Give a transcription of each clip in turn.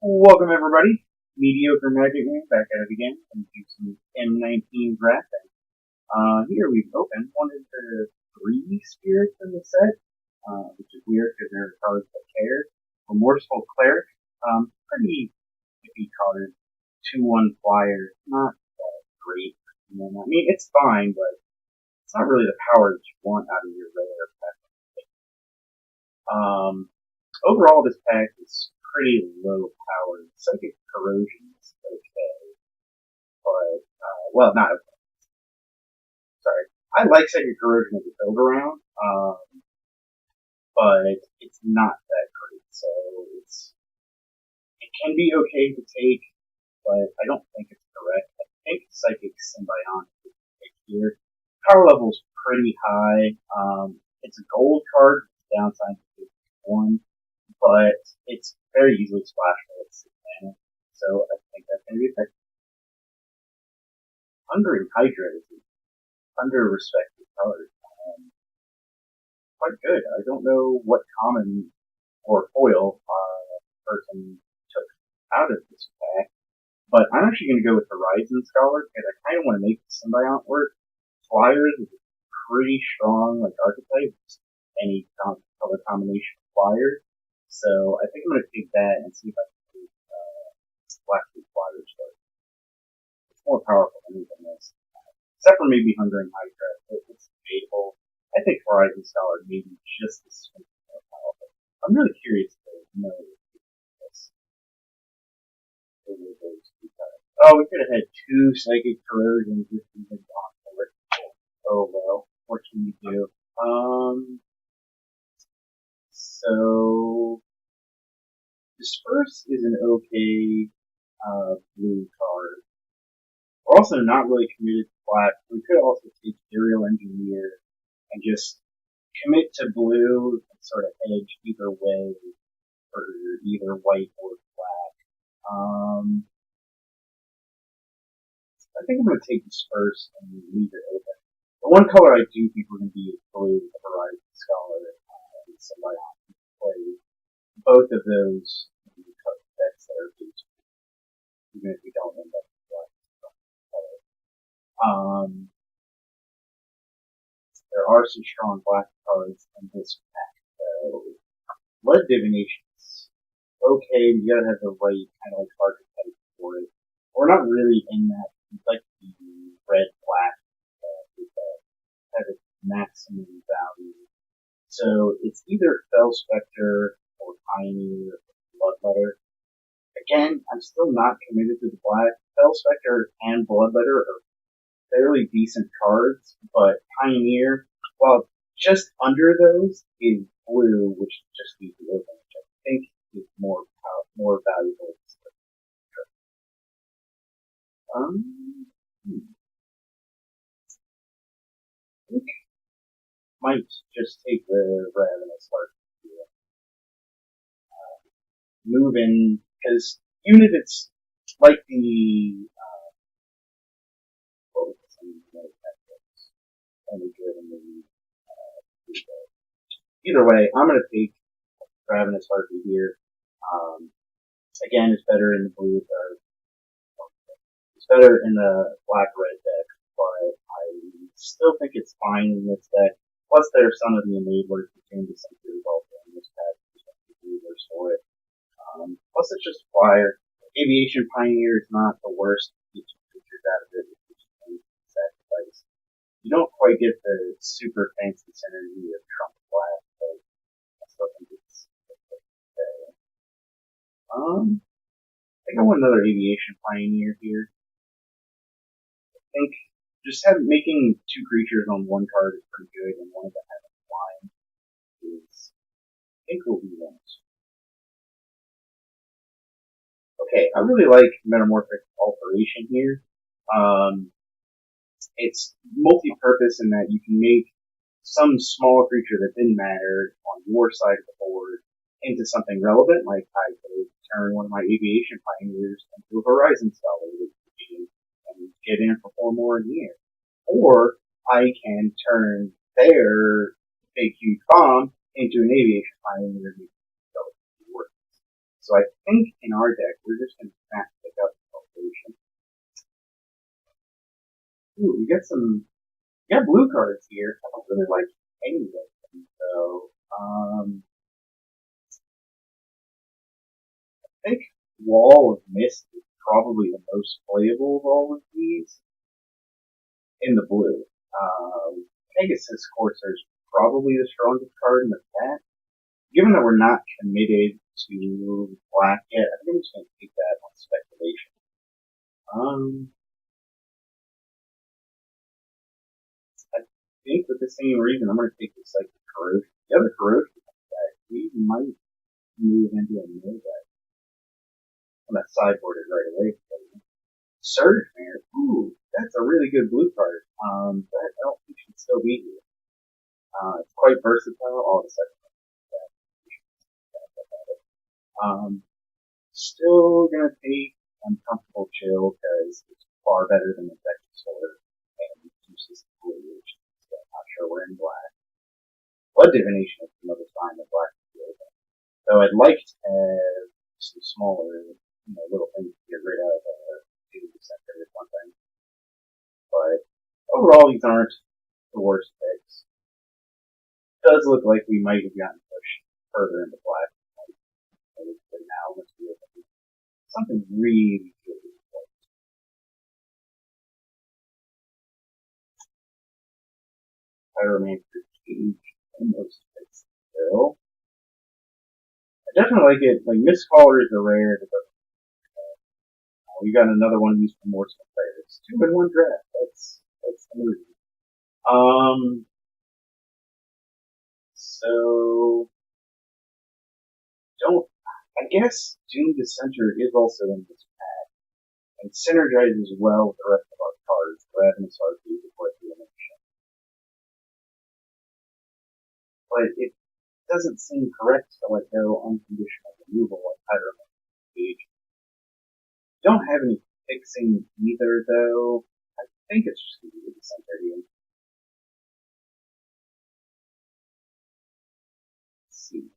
Welcome everybody. Mediocre Magic Man back at it again and do some M19 drafting. Here we've opened one of the three spirits in the set, which is weird because there are cards that care. Remorseful Cleric, pretty iffy card. 2/1 flyer, not that great. I mean, it's fine, but it's not really the power that you want out of your rare pack. Overall, this pack is pretty low powered. Psychic Corrosion is okay, but, not okay. Sorry. I like Psychic Corrosion as a build around, but it's not that great. So it can be okay to take, but I don't think it's correct. I think Psychic Symbiont is here. Power level is pretty high. It's a gold card. Downside is 1, but it's very easily splashable at 6 mana. So I think that's going to be a pick. Hungering Hydra is an under-respected card. Quite good. I don't know what common or foil person took out of this pack, but I'm actually going to go with Horizon Scholar because I kind of want to make the Symbiont work. Flyers is a pretty strong archetype. Any color combination of flyers. So I think I'm going to take that and see if I can do Black Sea Flyers first. It's more powerful than anything else. Except for maybe Hungering Hydra. It's debatable. I think Horizon Scholar may be just as more powerful. I'm really curious to know this. Oh, we could have had 2 Psychic Corrosions if we had gone for it. Oh well, what can we do? So Disperse is an okay blue card. We're also not really committed to black. We could also take Aerial Engineer and just commit to blue and sort of edge either way for either white or black. I think I'm going to take Disperse and leave it open. The one color I do think we're going to be is blue with the Horizon Scholar and Symbiont. Play both of those in the decks that are blue, even if we don't end up with black color. There are some strong black cards in this pack, though. Blood Divination's okay, you gotta have the right kind of archetype for it. We're not really in that, the red black that has its maximum value. So it's either Fell Spectre or Pioneer or Bloodletter. Again, I'm still not committed to the black. Fell Spectre and Bloodletter are fairly decent cards, but Pioneer, while just under those, is blue, which just leaves it open, which I think is more valuable. I think might just take the Ravenous Heart move in, because even if it's like the what was the name of that only good in the either way, I'm gonna take Ravenous Heartbeat here. Again, it's better in the blue or it's better in the black red deck, but I still think it's fine in this deck. Plus, there's some of the enablers that change the sentry also in this pack. Enablers for it. Plus, it's just flyer. Aviation Pioneer is not the worst. You get features out of it. Sacrifice. You don't quite get the super fancy synergy of Trump Black, but I still think it's okay. I think I want another Aviation Pioneer here. I think just making 2 creatures on 1 card is pretty good, and one of them having flying is, I think, will be nice. Okay, I really like Metamorphic Alteration here. It's multi-purpose in that you can make some small creature that didn't matter on your side of the board into something relevant, like I could turn one of my Aviation Pioneers into a Horizon Scholar and get in for 4 more in the air. Or I can turn their big huge bomb into an Aviation Pioneer and work. So I think in our deck, we're just going to fast pick up cultivation. Ooh, we got blue cards here. I don't really like any of them, though. I think Wall of Mist is probably the most playable of all of these in the blue. Pegasus Courser is probably the strongest card in the pack. Given that we're not committed to black yet, I think I'm just going to take that on speculation. I think with the same reason, I'm going to take the Psychic Corrosion. The other Corrosion deck, we might move into a mill deck. I'm going to sideboard it right away. Surge Mare, ooh, that's a really good blue card. That elf should still be here. It's quite versatile. All the second still gonna take Uncomfortable Chill because it's far better than Infected Sword and uses blue, which I'm not sure we're in black. Blood Divination is another sign that black is good. Though I'd like to have some smaller, little things to get rid of, do the center or something. But overall, these aren't the worst picks. It does look like we might have gotten pushed further into black. But now let's do something really good. Pyromancer Cage almost fits the bill. I definitely like it. Like Mist Callers are rare. We got another one used for more players. 2 in 1 draft. That's amazing. So I guess Doom Dissenter is also in this pack and synergizes well with the rest of our cards. Ravenous Harpy before the elimination. But it doesn't seem correct to let go unconditional removal like Pyromancer Cage. Don't have any fixing either, though. I think it's just going to be the center here. Let's see.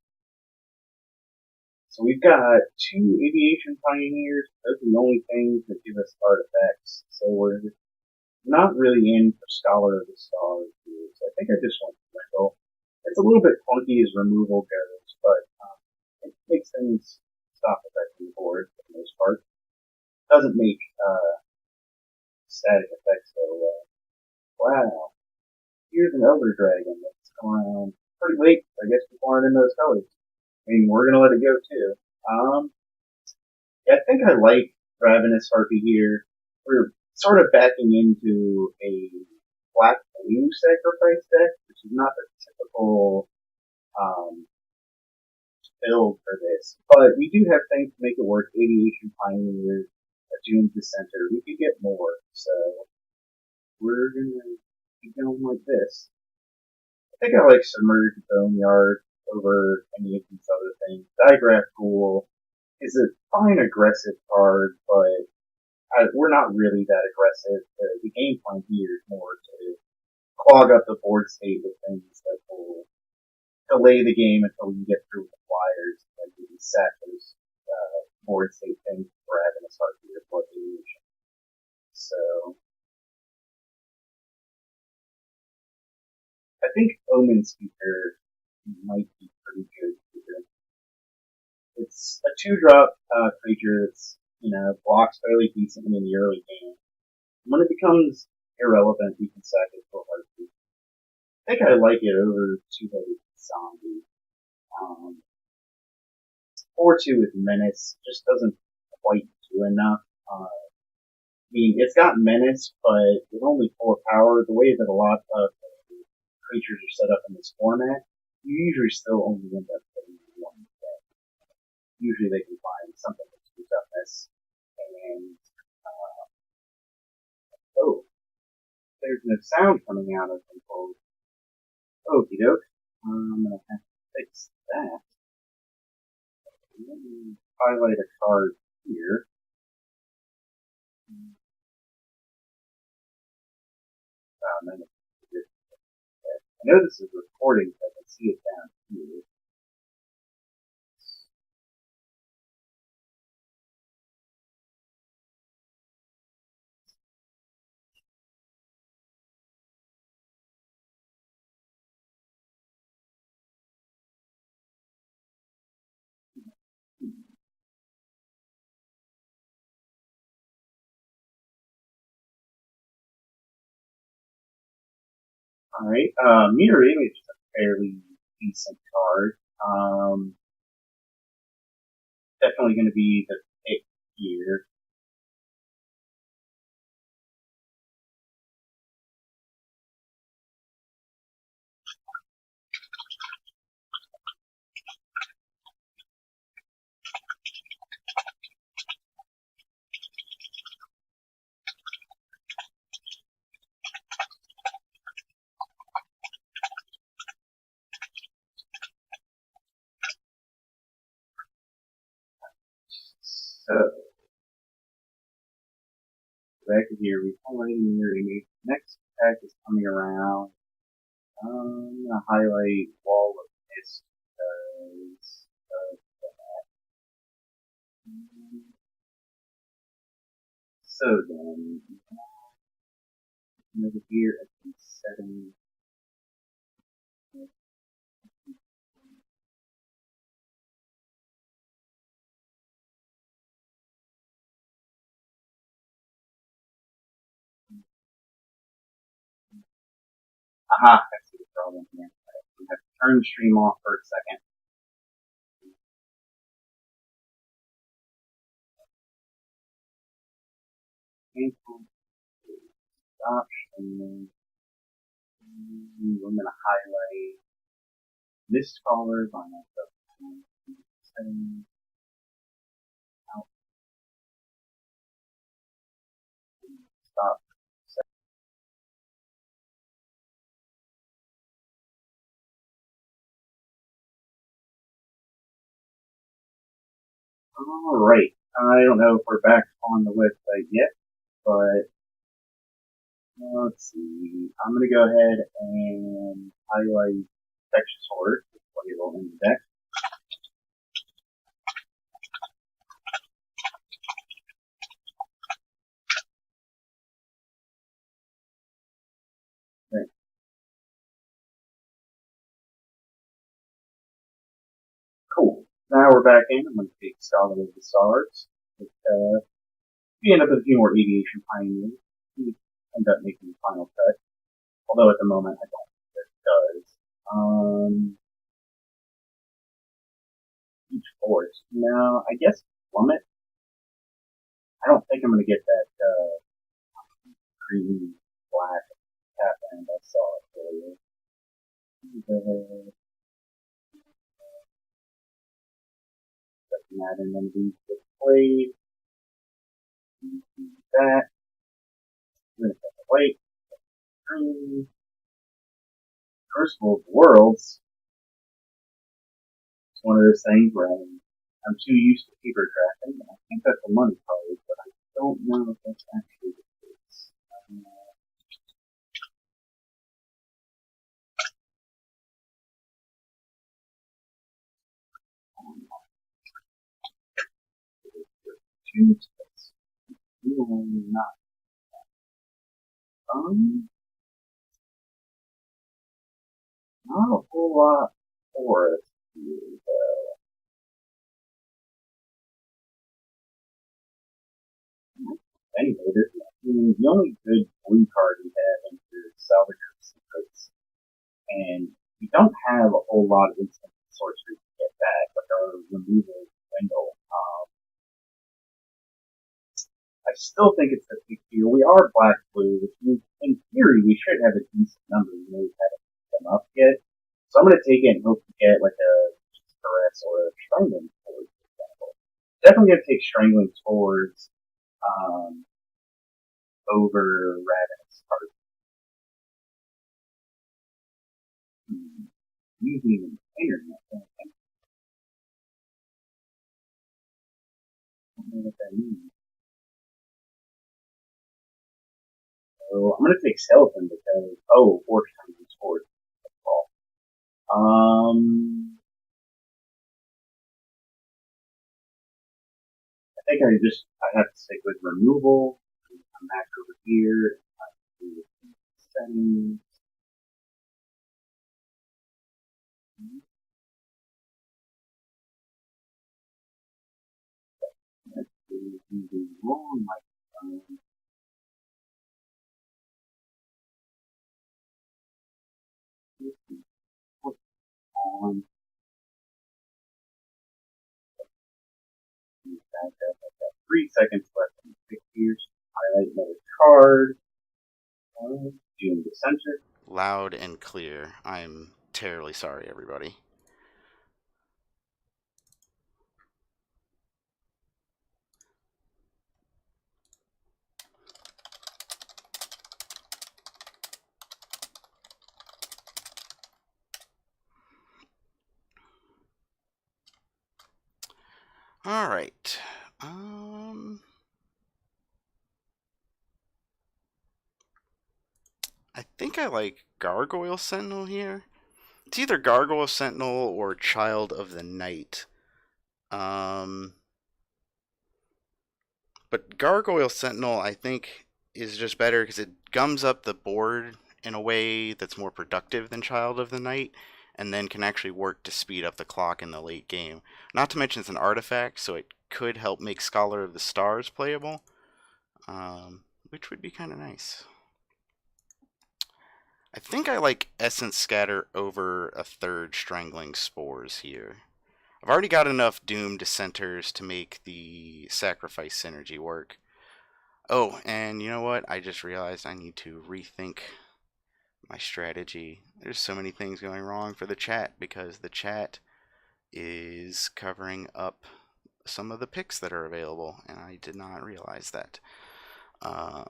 So we've got 2 Aviation Pioneers. Those are the only things that give us artifacts. So we're not really in for Scholar of the Stars here. So I think I just want to go. It's a little bit clunky as removal goes, but it makes things stop affecting the board for the most part. Doesn't make static effects go well. Wow. Here's an Elder Dragon that's come around pretty late. I guess people aren't in those colors. I mean, we're gonna let it go too. Yeah, I think I like Ravenous Harpy here. We're sort of backing into a black blue sacrifice deck, which is not the typical build for this. But we do have things to make it work. Aviation Pioneer, a Doom Dissenter. We could get more, so we're gonna keep going like this. I think I like Submerged Boneyard over any of these other things. Digraph Pool is a fine aggressive card, but we're not really that aggressive. The game plan here is more to clog up the board state with things that will delay the game until we can get through with the flyers and maybe set those board state things for having a start to Blood Illusion. So I think Omen Speaker might be pretty good here. It's a 2-drop creature that's, blocks fairly decently in the early game. When it becomes irrelevant, we can sack it for heartbeat. I think I like it over 2-headed zombie. 4-2 with Menace just doesn't quite do enough. I mean, it's got Menace, but with only 4 power, the way that a lot of creatures are set up in this format, you usually still only end up getting 1 deck. Usually they can find something that screws up this. And, there's no sound coming out of them. Okie doke. I'm gonna have to fix that. Let me highlight a card here. I know this is recording, so I can see it down here. Alright, mirror image is a fairly decent card. Definitely going to be the pick here. So, back here, we highlighted mirror image. Next pack is coming around. I'm going to highlight wall of mist because of that. So then, over here at the setting. Aha, I see the problem here. We have to turn the stream off for a second. Cancel. Stop streaming. I'm going to highlight mist callers on myself. Settings. Out. Stop. Alright. I don't know if we're back on the website yet, but let's see. I'm going to go ahead and highlight Infectious Horde. Plug it all in the deck. Okay. Cool. Now we're back in. I'm going to take Solid of the Stars. We end up with a few more Aviation Pioneers. We end up making the final cut. Although at the moment I don't think it does. Each force. Now, I guess Plummet. I don't think I'm going to get that green, black cap and I saw it earlier. Setting that in one of these displayed. That. I'm going to set the white. Green. Crucible of Worlds. It's one of those things where I'm too used to paper drafting, and I think that's a money card, but I don't know if that's actually the case. Two tips. Not. Not a whole lot for us here, though. Anyway, the only good blue card we have is Salvager Secrets, and we don't have a whole lot of instant sorcery to get back, like our removal window. I still think it's a big deal. We are black blue, which means in theory we should have a decent number. We haven't picked them up yet. So I'm going to take it and hope to get like a caress or a strangling towards, for example. Definitely going to take strangling towards over ravenous cards. Using the internet, I don't know what that means. So I'm going to take skeleton because horse strangling towards. That's all. I think I have to stick with removal. Come back over here. Do settings. Let's do the wrong microphone. 3 seconds left in the pick here. Highlight another card. Doom the center. Loud and clear. I'm terribly sorry, everybody. All right. I think I like Gargoyle Sentinel here. It's either Gargoyle Sentinel or Child of the Night. But Gargoyle Sentinel, I think, is just better because it gums up the board in a way that's more productive than Child of the Night, and then can actually work to speed up the clock in the late game. Not to mention it's an artifact, so it could help make Scholar of the Stars playable, which would be kind of nice. I think I like Essence Scatter over a third Strangling Spores here. I've already got enough Doom Dissenters to make the Sacrifice synergy work. Oh, and you know what? I just realized I need to rethink my strategy. There's so many things going wrong for the chat because the chat is covering up some of the picks that are available, and I did not realize that. I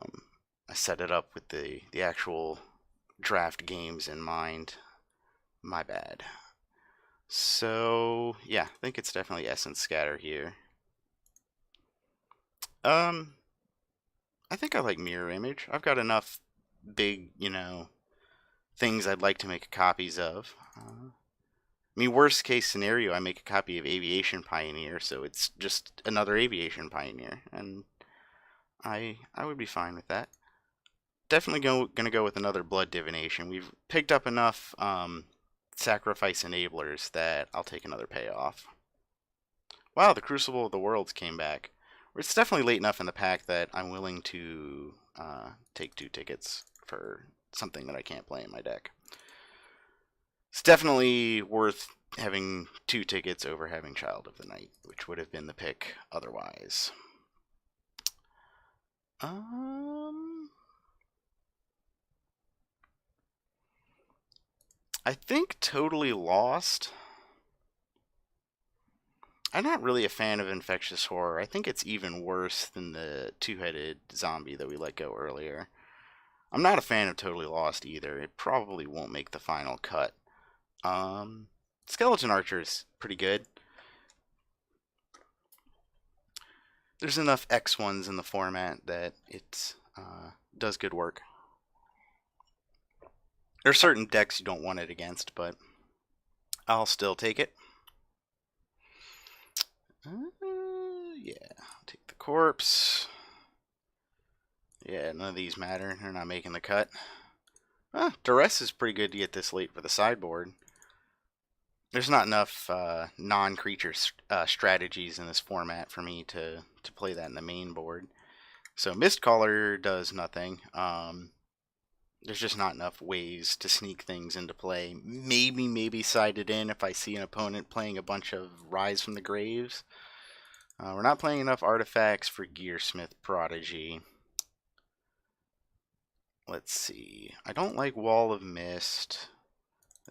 set it up with the actual draft games in mind. My bad. So, yeah, I think it's definitely Essence Scatter here. I think I like Mirror Image. I've got enough big, things I'd like to make copies of. I mean, worst case scenario, I make a copy of Aviation Pioneer, so it's just another Aviation Pioneer, and I would be fine with that. Definitely gonna go with another Blood Divination. We've picked up enough Sacrifice Enablers that I'll take another payoff. Wow, the Crucible of the Worlds came back. It's definitely late enough in the pack that I'm willing to take 2 tickets for something that I can't play in my deck. It's definitely worth having 2 tickets over having Child of the Night, which would have been the pick otherwise. I think Totally Lost. I'm not really a fan of Infectious Horror. I think it's even worse than the 2-headed zombie that we let go earlier. I'm not a fan of Totally Lost either. It probably won't make the final cut. Skeleton Archer is pretty good. There's enough X1s in the format that it does good work. There are certain decks you don't want it against, but I'll still take it. Yeah, take the corpse. Yeah, none of these matter. They're not making the cut. Duress is pretty good to get this late for the sideboard. There's not enough non-creature strategies in this format for me to play that in the main board. So Mistcaller does nothing. There's just not enough ways to sneak things into play. Maybe side it in if I see an opponent playing a bunch of Rise from the Graves. We're not playing enough artifacts for Gearsmith Prodigy. Let's see. I don't like Wall of Mist.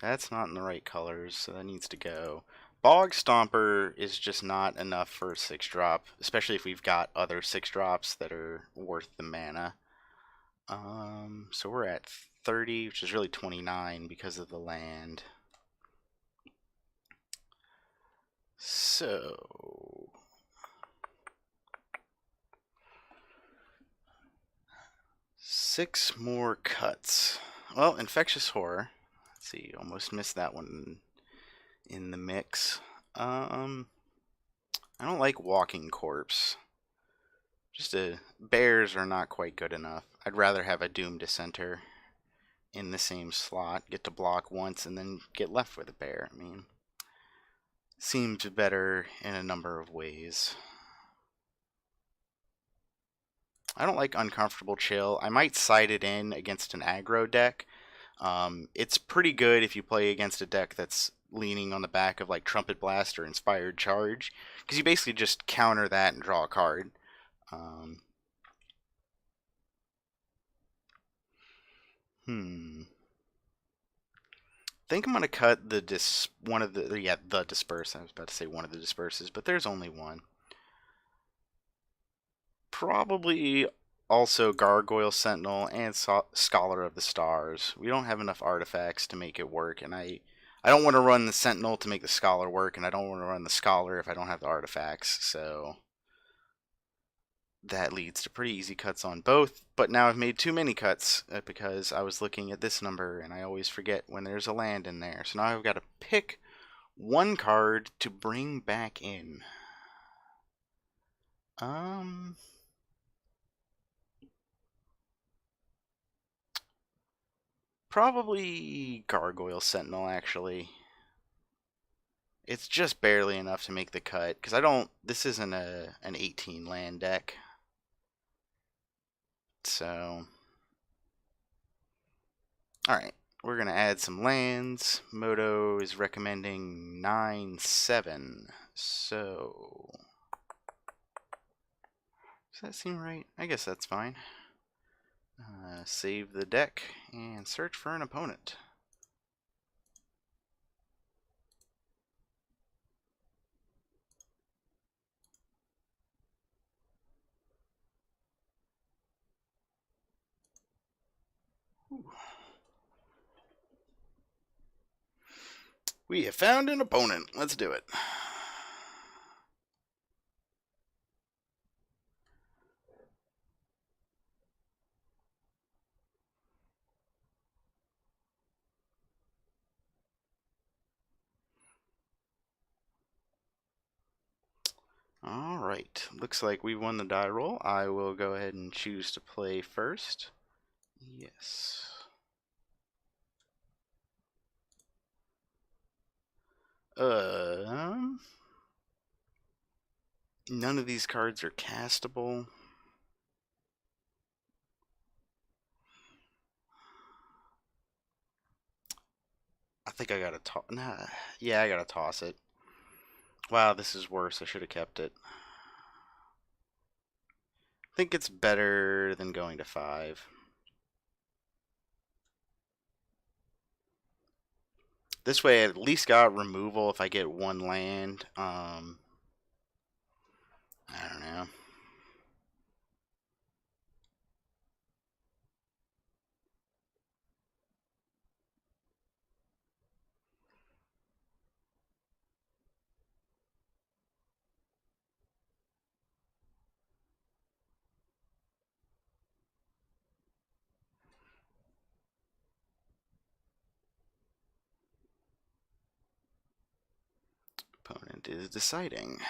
That's not in the right colors, so that needs to go. Bog Stomper is just not enough for a 6-drop, especially if we've got other 6-drops that are worth the mana. So we're at 30, which is really 29 because of the land. So 6 more cuts. Well, Infectious Horror. Let's see, almost missed that one in the mix. I don't like Walking Corpse. Bears are not quite good enough. I'd rather have a Doom Dissenter in the same slot, get to block once, and then get left with a bear. I mean, seems better in a number of ways. I don't like Uncomfortable Chill. I might side it in against an aggro deck. It's pretty good if you play against a deck that's leaning on the back of like Trumpet Blast or Inspired Charge, because you basically just counter that and draw a card. Um, hmm. Think I'm gonna cut the one of the disperse. I was about to say one of the disperses, but there's only one. Probably also Gargoyle Sentinel and Scholar of the Stars. We don't have enough artifacts to make it work, and I don't want to run the Sentinel to make the Scholar work, and I don't want to run the Scholar if I don't have the artifacts. So that leads to pretty easy cuts on both. But now I've made too many cuts because I was looking at this number, and I always forget when there's a land in there. So now I've got to pick one card to bring back in. Um, Probably Gargoyle Sentinel, actually. It's just barely enough to make the cut, because I don't... This isn't an 18 land deck. So... Alright, we're going to add some lands. Moto is recommending 9-7. So... Does that seem right? I guess that's fine. Save the deck and search for an opponent. Ooh. We have found an opponent. Let's do it. Alright, looks like we won the die roll. I will go ahead and choose to play first. Yes. None of these cards are castable. I think I gotta toss. Nah, yeah, I gotta toss it. Wow, this is worse. I should have kept it. I think it's better than going to 5. This way, I at least got removal if I get one land. I don't know. Opponent is deciding.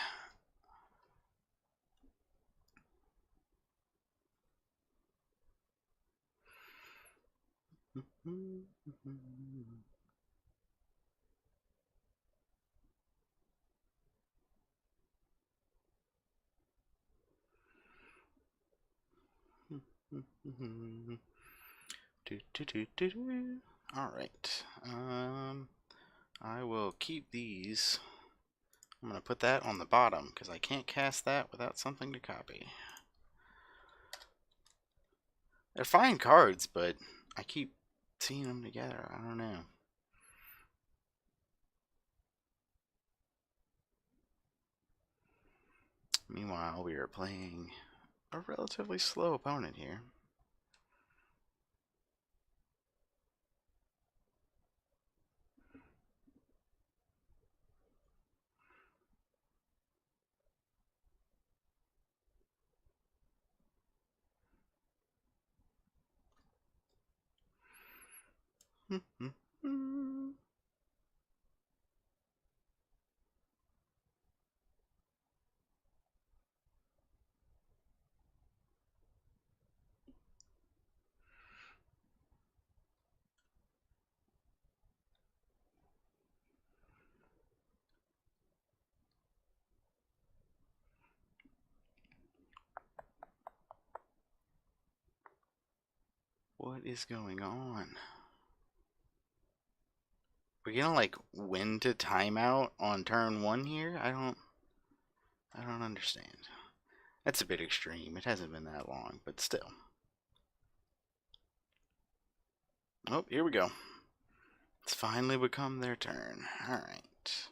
Alright. I will keep these. I'm going to put that on the bottom because I can't cast that without something to copy. They're fine cards, but I keep seeing them together. I don't know. Meanwhile, we are playing a relatively slow opponent here. What is going on? We're gonna like win to timeout on turn 1 here? I don't understand. That's a bit extreme. It hasn't been that long, but still. Oh, here we go. It's finally become their turn. Alright.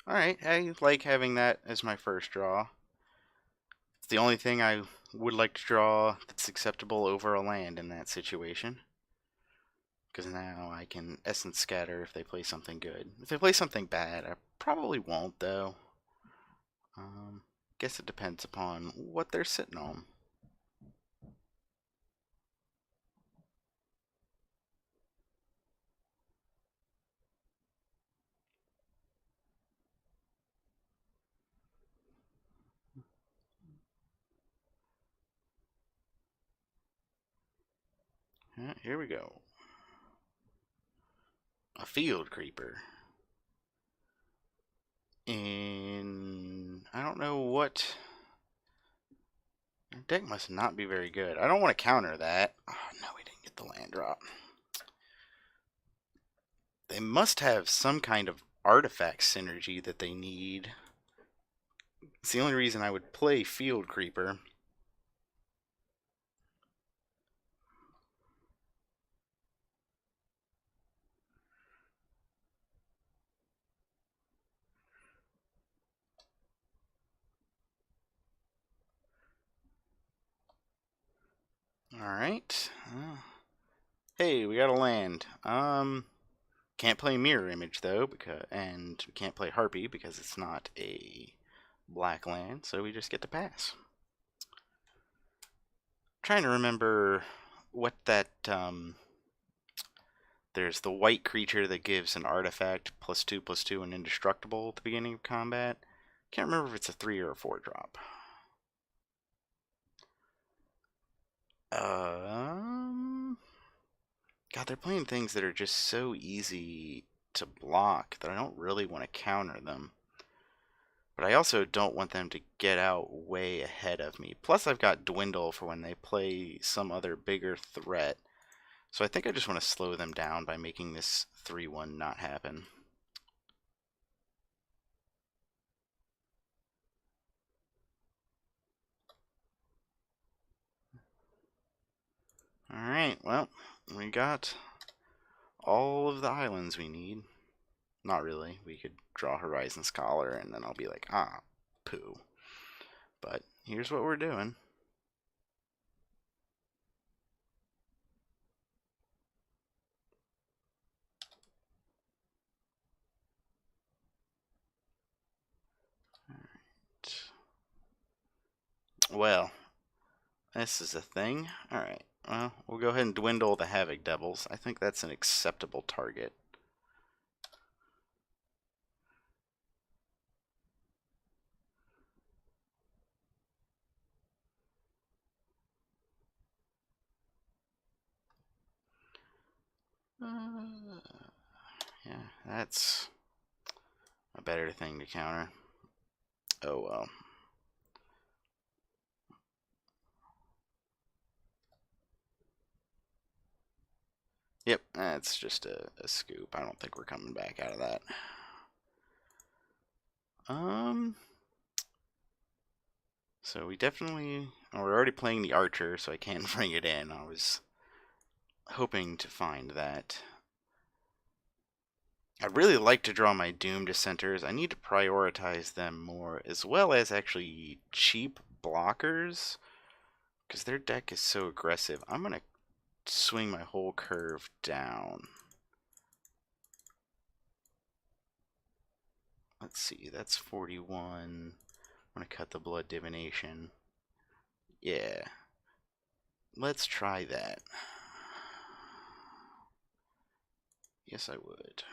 Alright, I like having that as my first draw. It's the only thing I would like to draw that's acceptable over a land in that situation. Because now I can Essence Scatter if they play something good. If they play something bad, I probably won't, though. Guess it depends upon what they're sitting on. Here we go. A Field Creeper. And I don't know what... Their deck must not be very good. I don't want to counter that. Oh, no, we didn't get the land drop. They must have some kind of artifact synergy that they need. It's the only reason I would play Field Creeper. Alright. Hey, we got a land. Can't play Mirror Image though, and we can't play Harpy because it's not a black land, so we just get to pass. Trying to remember what that there's the white creature that gives an artifact +2/+2 and indestructible at the beginning of combat. Can't remember if it's a 3 or a 4 drop. God, they're playing things that are just so easy to block that I don't really want to counter them. But I also don't want them to get out way ahead of me. Plus, I've got Dwindle for when they play some other bigger threat. So I think I just want to slow them down by making this 3-1 not happen. Alright, well, we got all of the islands we need. Not really. We could draw Horizon Scholar and then I'll be like, ah, poo. But here's what we're doing. Well, this is a thing. Alright, well, we'll go ahead and dwindle the Havoc Devils. I think that's an acceptable target. Yeah, that's a better thing to counter. Oh well. Yep, that's just a scoop. I don't think we're coming back out of that. So we definitely... we're already playing the Archer, so I can't bring it in. I was hoping to find that. I'd really like to draw my Doom Dissenters. I need to prioritize them more, as well as actually cheap blockers, because their deck is so aggressive. I'm going to swing my whole curve down. Let's see, that's 41. I'm going to cut the Blood Divination. Yeah. Let's try that. Yes, I would.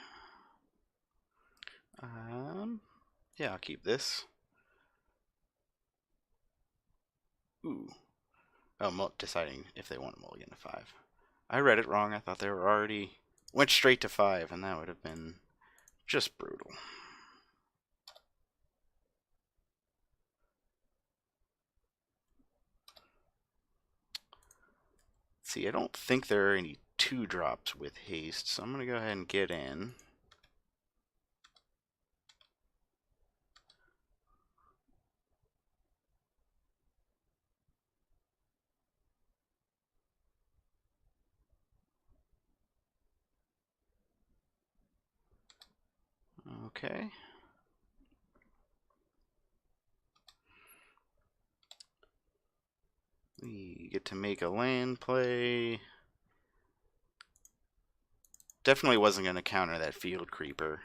Yeah, I'll keep this. Ooh. Oh, deciding if they want a mulligan to 5. I read it wrong. I thought they were already... went straight to 5, and that would have been just brutal. See, I don't think there are any 2 drops with haste, so I'm going to go ahead and get in. Okay. We get to make a land play. Definitely wasn't going to counter that field creeper.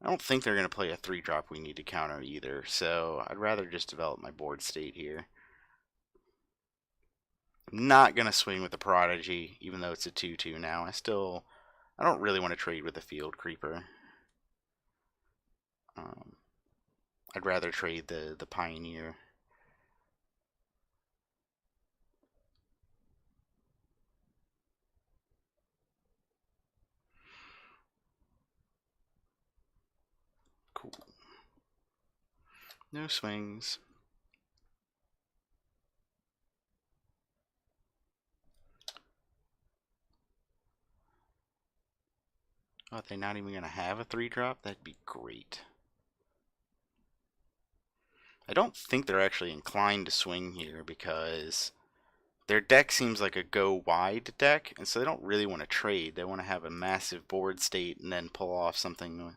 I don't think they're going to play a 3-drop we need to counter either, so I'd rather just develop my board state here. I'm not going to swing with the Prodigy, even though it's a 2-2 now. I don't really want to trade with the field creeper. I'd rather trade the Pioneer. Cool. No swings. Oh, they're not even going to have a 3-drop? That'd be great. I don't think they're actually inclined to swing here because their deck seems like a go wide deck, and so they don't really want to trade. They want to have a massive board state and then pull off something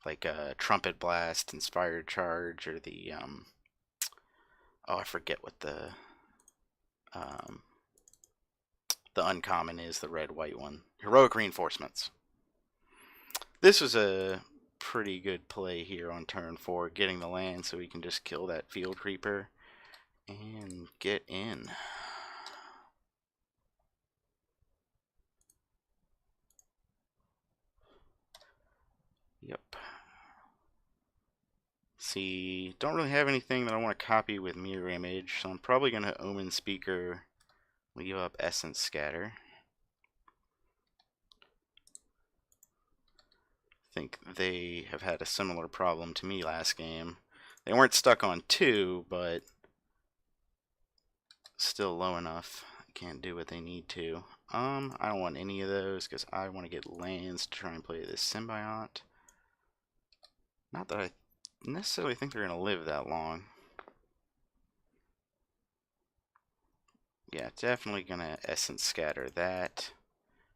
like a Trumpet Blast, Inspired Charge, or the oh, I forget what um, the uncommon is, the red-white one. Heroic Reinforcements. This was a pretty good play here on turn 4, getting the land so we can just kill that field creeper and get in. Yep. See, don't really have anything that I want to copy with Mirror Image, so I'm probably going to Omen Speaker, leave up Essence Scatter. I think they have had a similar problem to me last game. They weren't stuck on 2, but still low enough. Can't do what they need to. I don't want any of those because I want to get lands to try and play this Symbiont. Not that I necessarily think they're going to live that long. Yeah, definitely going to Essence Scatter that,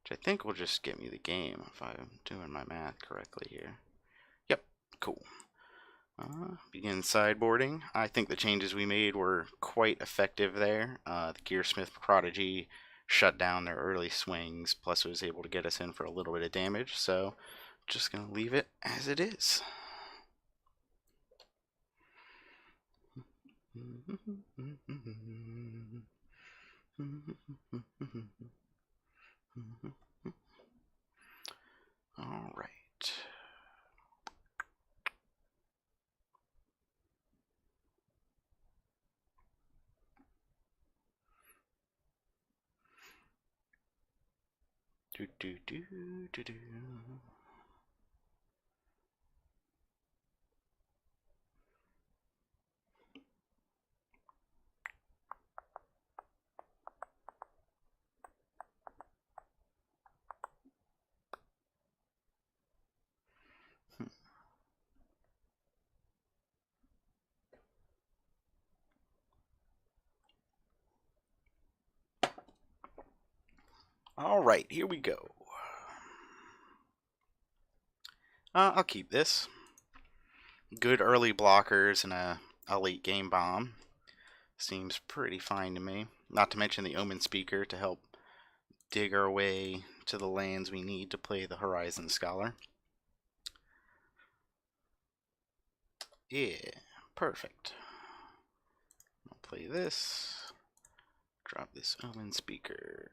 which I think will just get me the game if I'm doing my math correctly here. Yep, cool. Begin sideboarding. I think the changes we made were quite effective there. The Gearsmith Prodigy shut down their early swings, plus it was able to get us in for a little bit of damage, so just going to leave it as it is. All right. Do do do do do. All right, here we go. I'll keep this. Good early blockers and a late game bomb. Seems pretty fine to me. Not to mention the Omen Speaker to help dig our way to the lands we need to play the Horizon Scholar. Yeah, perfect. I'll play this. Drop this Omen Speaker.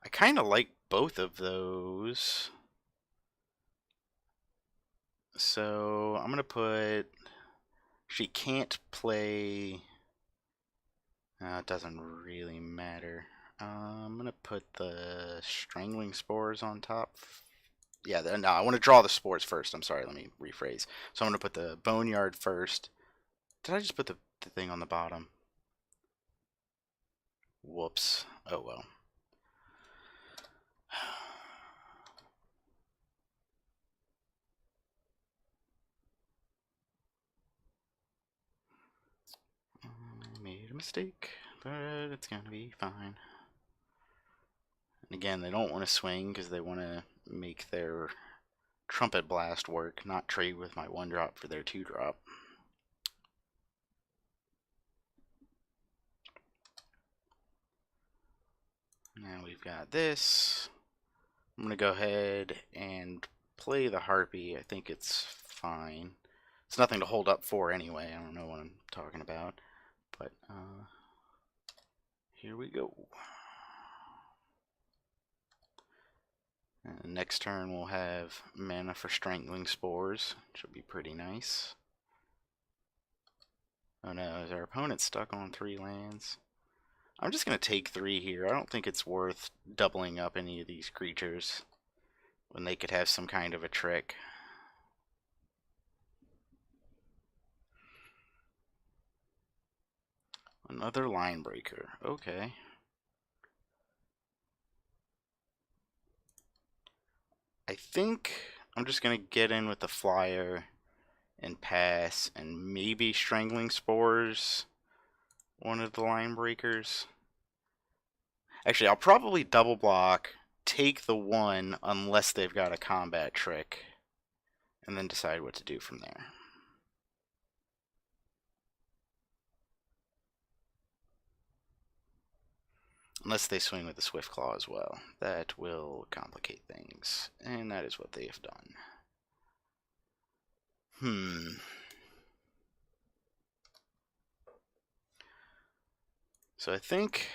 I kind of like both of those. So I'm going to put... She can't play... it doesn't really matter. I'm going to put the Strangling Spores on top. Yeah, no, I want to draw the spores first. I'm sorry, let me rephrase. So I'm going to put the Boneyard first. Did I just put the thing on the bottom? Whoops. Oh well. I made a mistake, but it's going to be fine. And again, they don't want to swing because they want to make their Trumpet Blast work, not trade with my 1-drop for their 2-drop. Now we've got this. I'm going to go ahead and play the Harpy. I think it's fine. It's nothing to hold up for anyway. I don't know what I'm talking about. But here we go. And next turn we'll have mana for Strangling Spores. Should be pretty nice. Oh no, is our opponent stuck on 3 lands? I'm just going to take 3 here. I don't think it's worth doubling up any of these creatures when they could have some kind of a trick. Another line breaker. Okay. I think I'm just going to get in with the flyer and pass, and maybe Strangling Spores, one of the line breakers. Actually, I'll probably double block, take the 1 unless they've got a combat trick, and then decide what to do from there. Unless they swing with the Swift Claw as well. That will complicate things, and that is what they have done. So I think,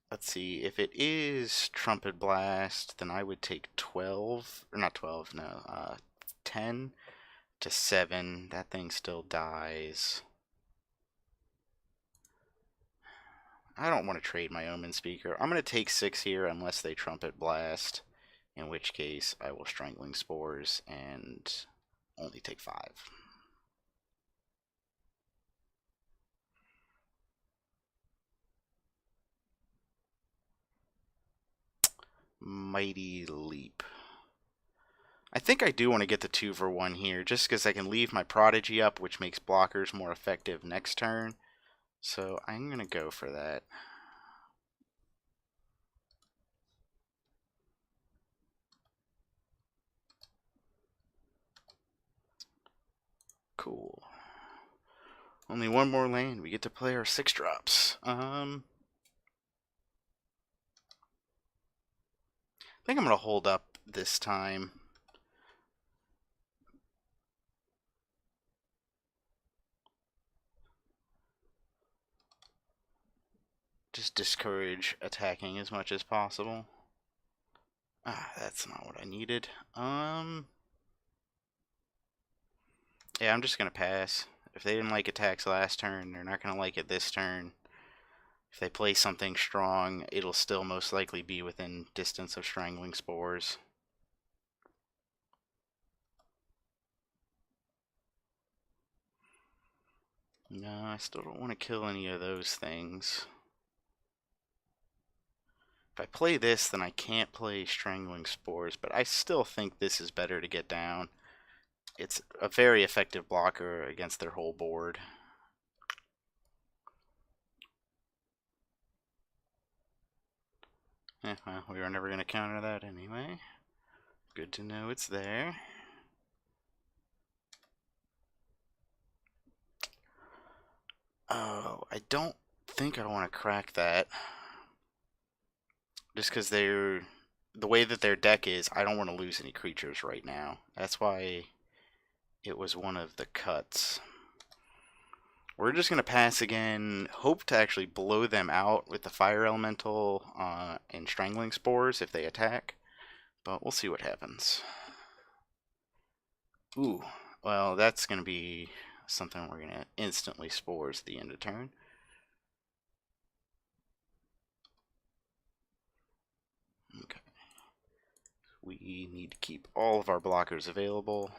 let's see, if it is Trumpet Blast, then I would take 12, or not 12, no, 10 to 7. That thing still dies. I don't want to trade my Omen Speaker. I'm going to take 6 here unless they Trumpet Blast, in which case I will Strangling Spores and only take 5. Mighty Leap. I think I do want to get the 2 for 1 here, just because I can leave my Prodigy up, which makes blockers more effective next turn. So I'm going to go for that. Cool. Only 1 more land. We get to play our 6-drops. I think I'm going to hold up this time. Just discourage attacking as much as possible. Ah, that's not what I needed. Yeah, I'm just going to pass. If they didn't like attacks last turn, they're not going to like it this turn. If they play something strong, it'll still most likely be within distance of Strangling Spores. No, I still don't want to kill any of those things. If I play this, then I can't play Strangling Spores, but I still think this is better to get down. It's a very effective blocker against their whole board. Well, we were never going to counter that anyway. Good to know it's there. Oh, I don't think I want to crack that. Just because the way that their deck is, I don't want to lose any creatures right now. That's why it was one of the cuts. We're just going to pass again, hope to actually blow them out with the Fire Elemental and Strangling Spores if they attack, but we'll see what happens. Ooh, well, that's going to be something we're going to instantly Spores at the end of turn. Okay. We need to keep all of our blockers available.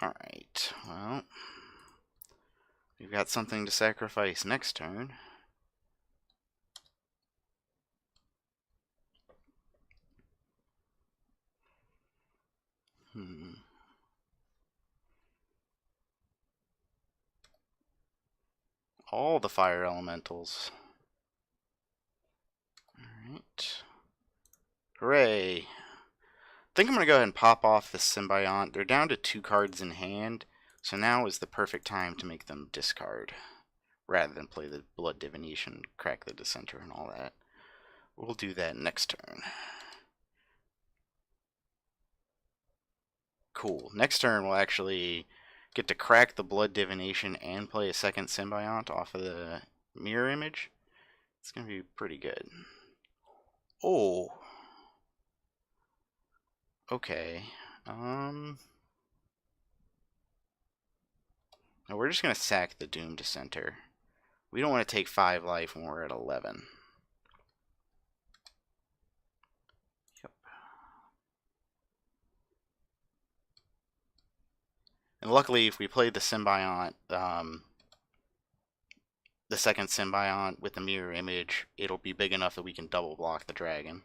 Alright, well, we've got something to sacrifice next turn. All the Fire Elementals. Alright. Hooray. I think I'm going to go ahead and pop off the Symbiont. They're down to 2 cards in hand, so now is the perfect time to make them discard, rather than play the Blood Divination, crack the Dissenter, and all that. We'll do that next turn. Cool. Next turn we'll actually get to crack the Blood Divination and play a second Symbiont off of the mirror image. It's going to be pretty good. Oh. Okay. No, we're just going to sack the Doom Dissenter. We don't want to take 5 life when we're at 11. Yep. And luckily, if we played the Symbiont, the second Symbiont with the mirror image, it'll be big enough that we can double block the dragon.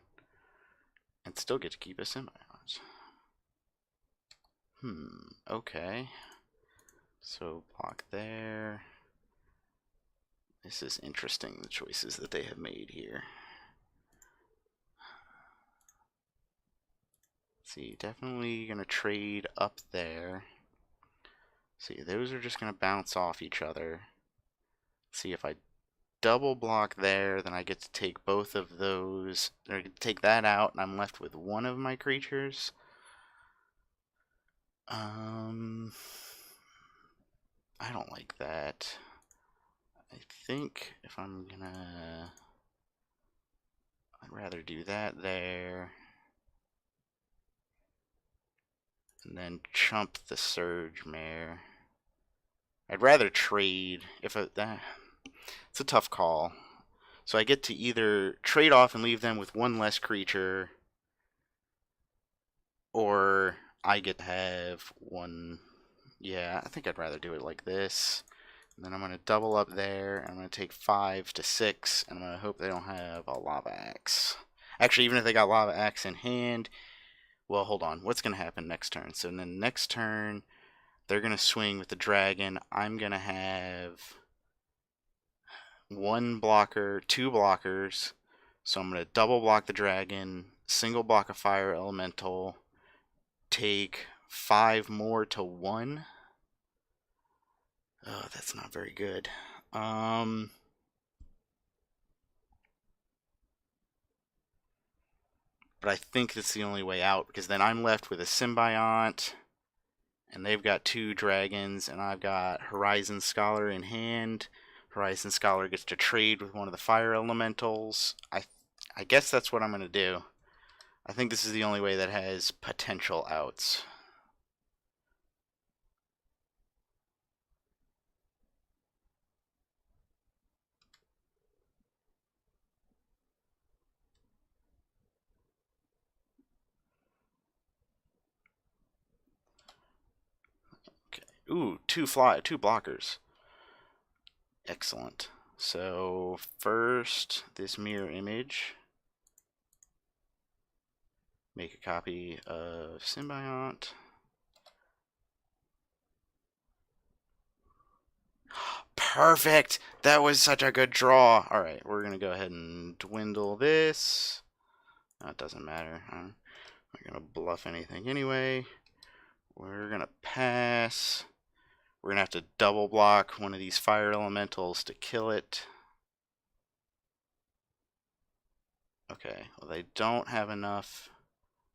And still get to keep a Symbiont. Okay. So block there. This is interesting, the choices that they have made here. See, definitely gonna trade up there. See, those are just gonna bounce off each other. See, if I double block there, then I get to take both of those, or take that out, and I'm left with one of my creatures. I don't like that. I think if I'm gonna, I'd rather do that there. And then chump the Surge Mare. I'd rather trade if it's a tough call. So I get to either trade off and leave them with one less creature, or I get to have one. Yeah, I think I'd rather do it like this. And then I'm going to double up there, and I'm going to take 5 to 6, and I'm going to hope they don't have a Lava Axe. Actually, even if they got Lava Axe in hand, well, hold on. What's going to happen next turn? So then next turn, they're going to swing with the dragon. I'm going to have 1 blocker, 2 blockers. So I'm going to double block the dragon, single block a fire elemental, take 5 more to 1. Oh, that's not very good. But I think that's the only way out, because then I'm left with a Symbiont, and they've got 2 dragons, and I've got Horizon Scholar in hand. Horizon Scholar gets to trade with one of the fire elementals. I guess that's what I'm going to do. I think this is the only way that has potential outs. Okay. Ooh, 2 blockers. Excellent. So first, this mirror image. Make a copy of Symbiont. Perfect! That was such a good draw. Alright, we're going to go ahead and dwindle this. That doesn't matter. I'm not going to bluff anything anyway. We're going to pass. We're going to have to double block one of these fire elementals to kill it. Okay, well, they don't have enough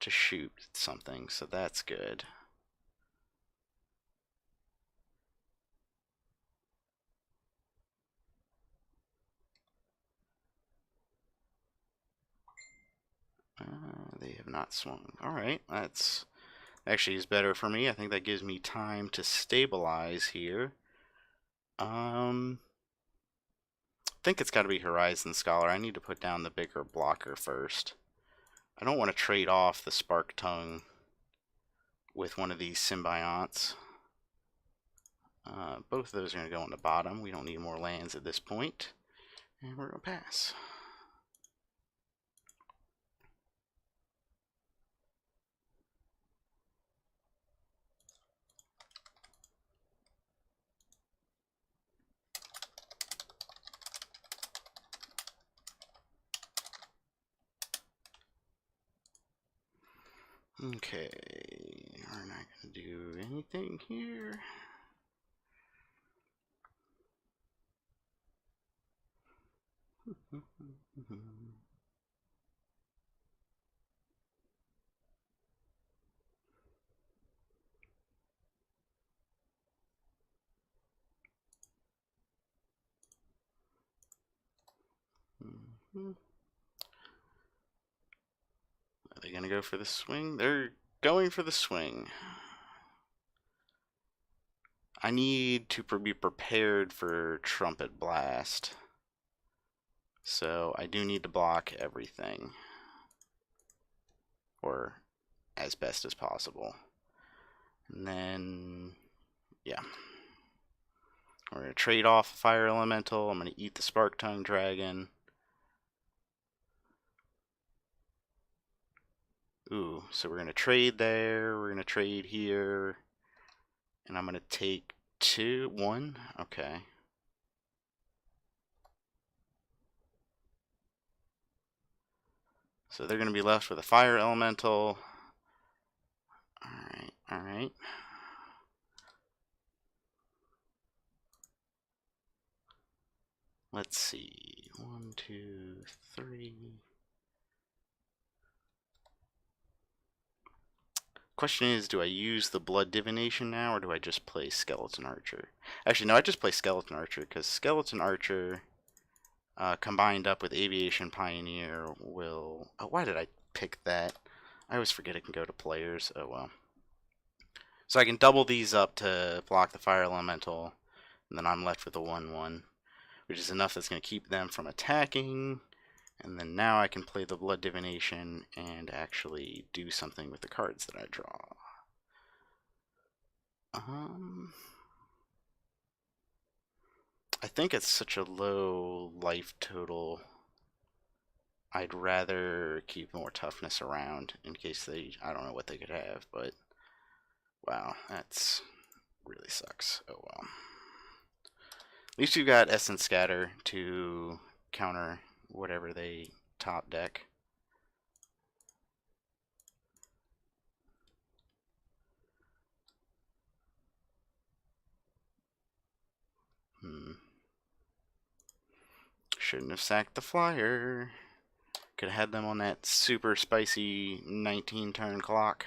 to shoot something, so that's good. They have not swung. Alright, that's actually is better for me. I think that gives me time to stabilize here. I think it's got to be Horizon Scholar. I need to put down the bigger blocker first. I don't want to trade off the Spark Tongue with one of these Symbionts. Both of those are going to go on the bottom. We don't need more lands at this point. And we're going to pass. Okay, we're not going to do anything here. Are they going to go for the swing? They're going for the swing. I need to be prepared for Trumpet Blast. So I do need to block everything. Or as best as possible. And then, yeah. We're going to trade off Fire Elemental. I'm going to eat the Spark Tongue Dragon. Ooh, so we're going to trade there. We're going to trade here. And I'm going to take 1. Okay. So they're going to be left with a Fire Elemental. Alright, alright. Let's see. 1, 2, 3. Question is, do I use the Blood Divination now, or do I just play Skeleton Archer? Actually, no, I just play Skeleton Archer, because Skeleton Archer combined up with Aviation Pioneer will... Oh, why did I pick that? I always forget it can go to players. Oh, well. So I can double these up to block the Fire Elemental, and then I'm left with a 1/1, which is enough that's going to keep them from attacking. And then now I can play the Blood Divination and actually do something with the cards that I draw. I think it's such a low life total. I'd rather keep more toughness around in case they... I don't know what they could have, but... Wow, that's... really sucks. Oh well. At least you've got Essence Scatter to counter whatever they top deck. Shouldn't have sacked the flyer. Could have had them on that super spicy 19 turn clock.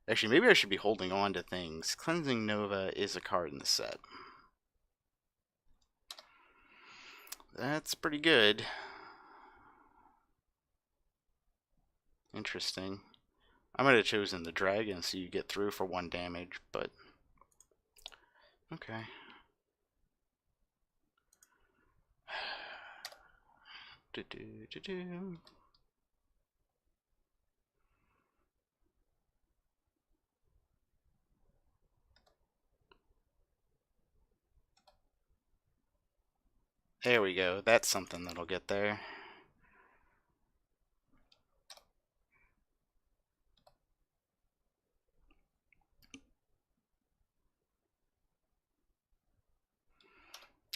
Actually, maybe I should be holding on to things. Cleansing Nova is a card in the set. That's pretty good. Interesting. I might have chosen the dragon so you get through for 1 damage, but... Okay. There we go. That's something that'll get there.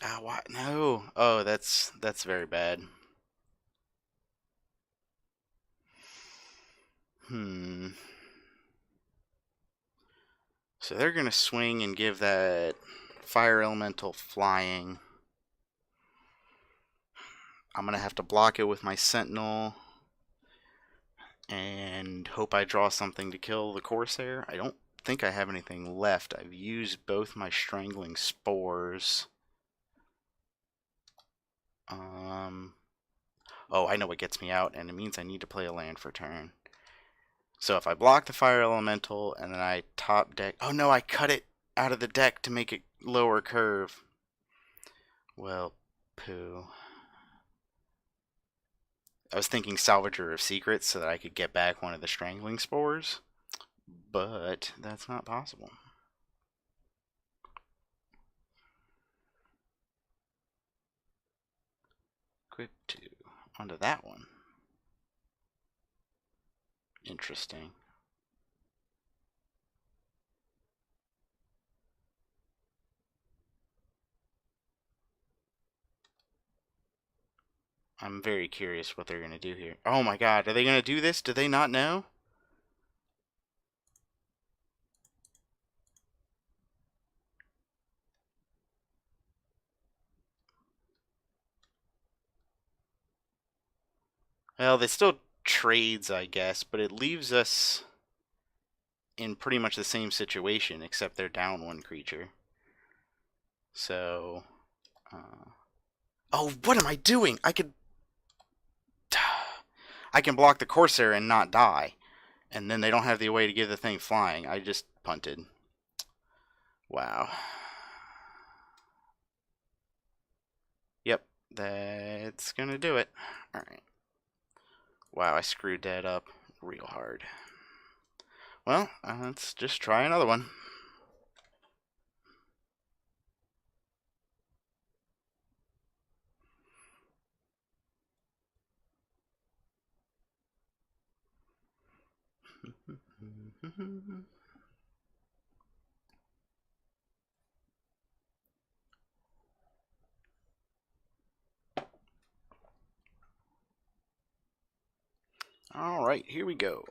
Ah, what? No. Oh, that's very bad. So they're gonna swing and give that Fire Elemental flying. I'm gonna have to block it with my Sentinel and hope I draw something to kill the Corsair. I don't think I have anything left. I've used both my Strangling Spores. Oh, I know what gets me out, and it means I need to play a land for turn. So if I block the Fire Elemental and then I top deck... Oh no, I cut it out of the deck to make it lower curve. Well, poo. I was thinking Salvager of Secrets so that I could get back one of the Strangling Spores, but that's not possible. Equip 2. Onto that one. Interesting. I'm very curious what they're going to do here. Oh my god, are they going to do this? Do they not know? Well, they still trades, I guess, but it leaves us in pretty much the same situation, except they're down one creature. So, oh, what am I doing? I can block the Corsair and not die, and then they don't have the way to give the thing flying. I just punted. Wow. Yep, that's gonna do it. All right. Wow, I screwed that up real hard. Well, let's just try another one. All right, here we go.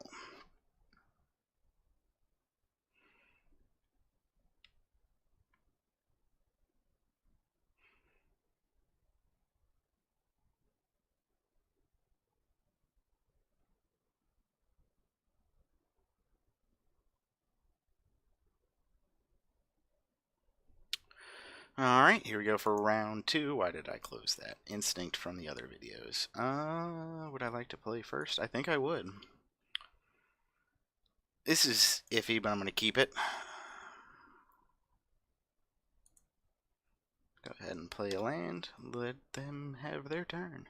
Alright, here we go for round 2. Why did I close that? Instinct from the other videos. Would I like to play first? I think I would. This is iffy, but I'm going to keep it. Go ahead and play a land. Let them have their turn.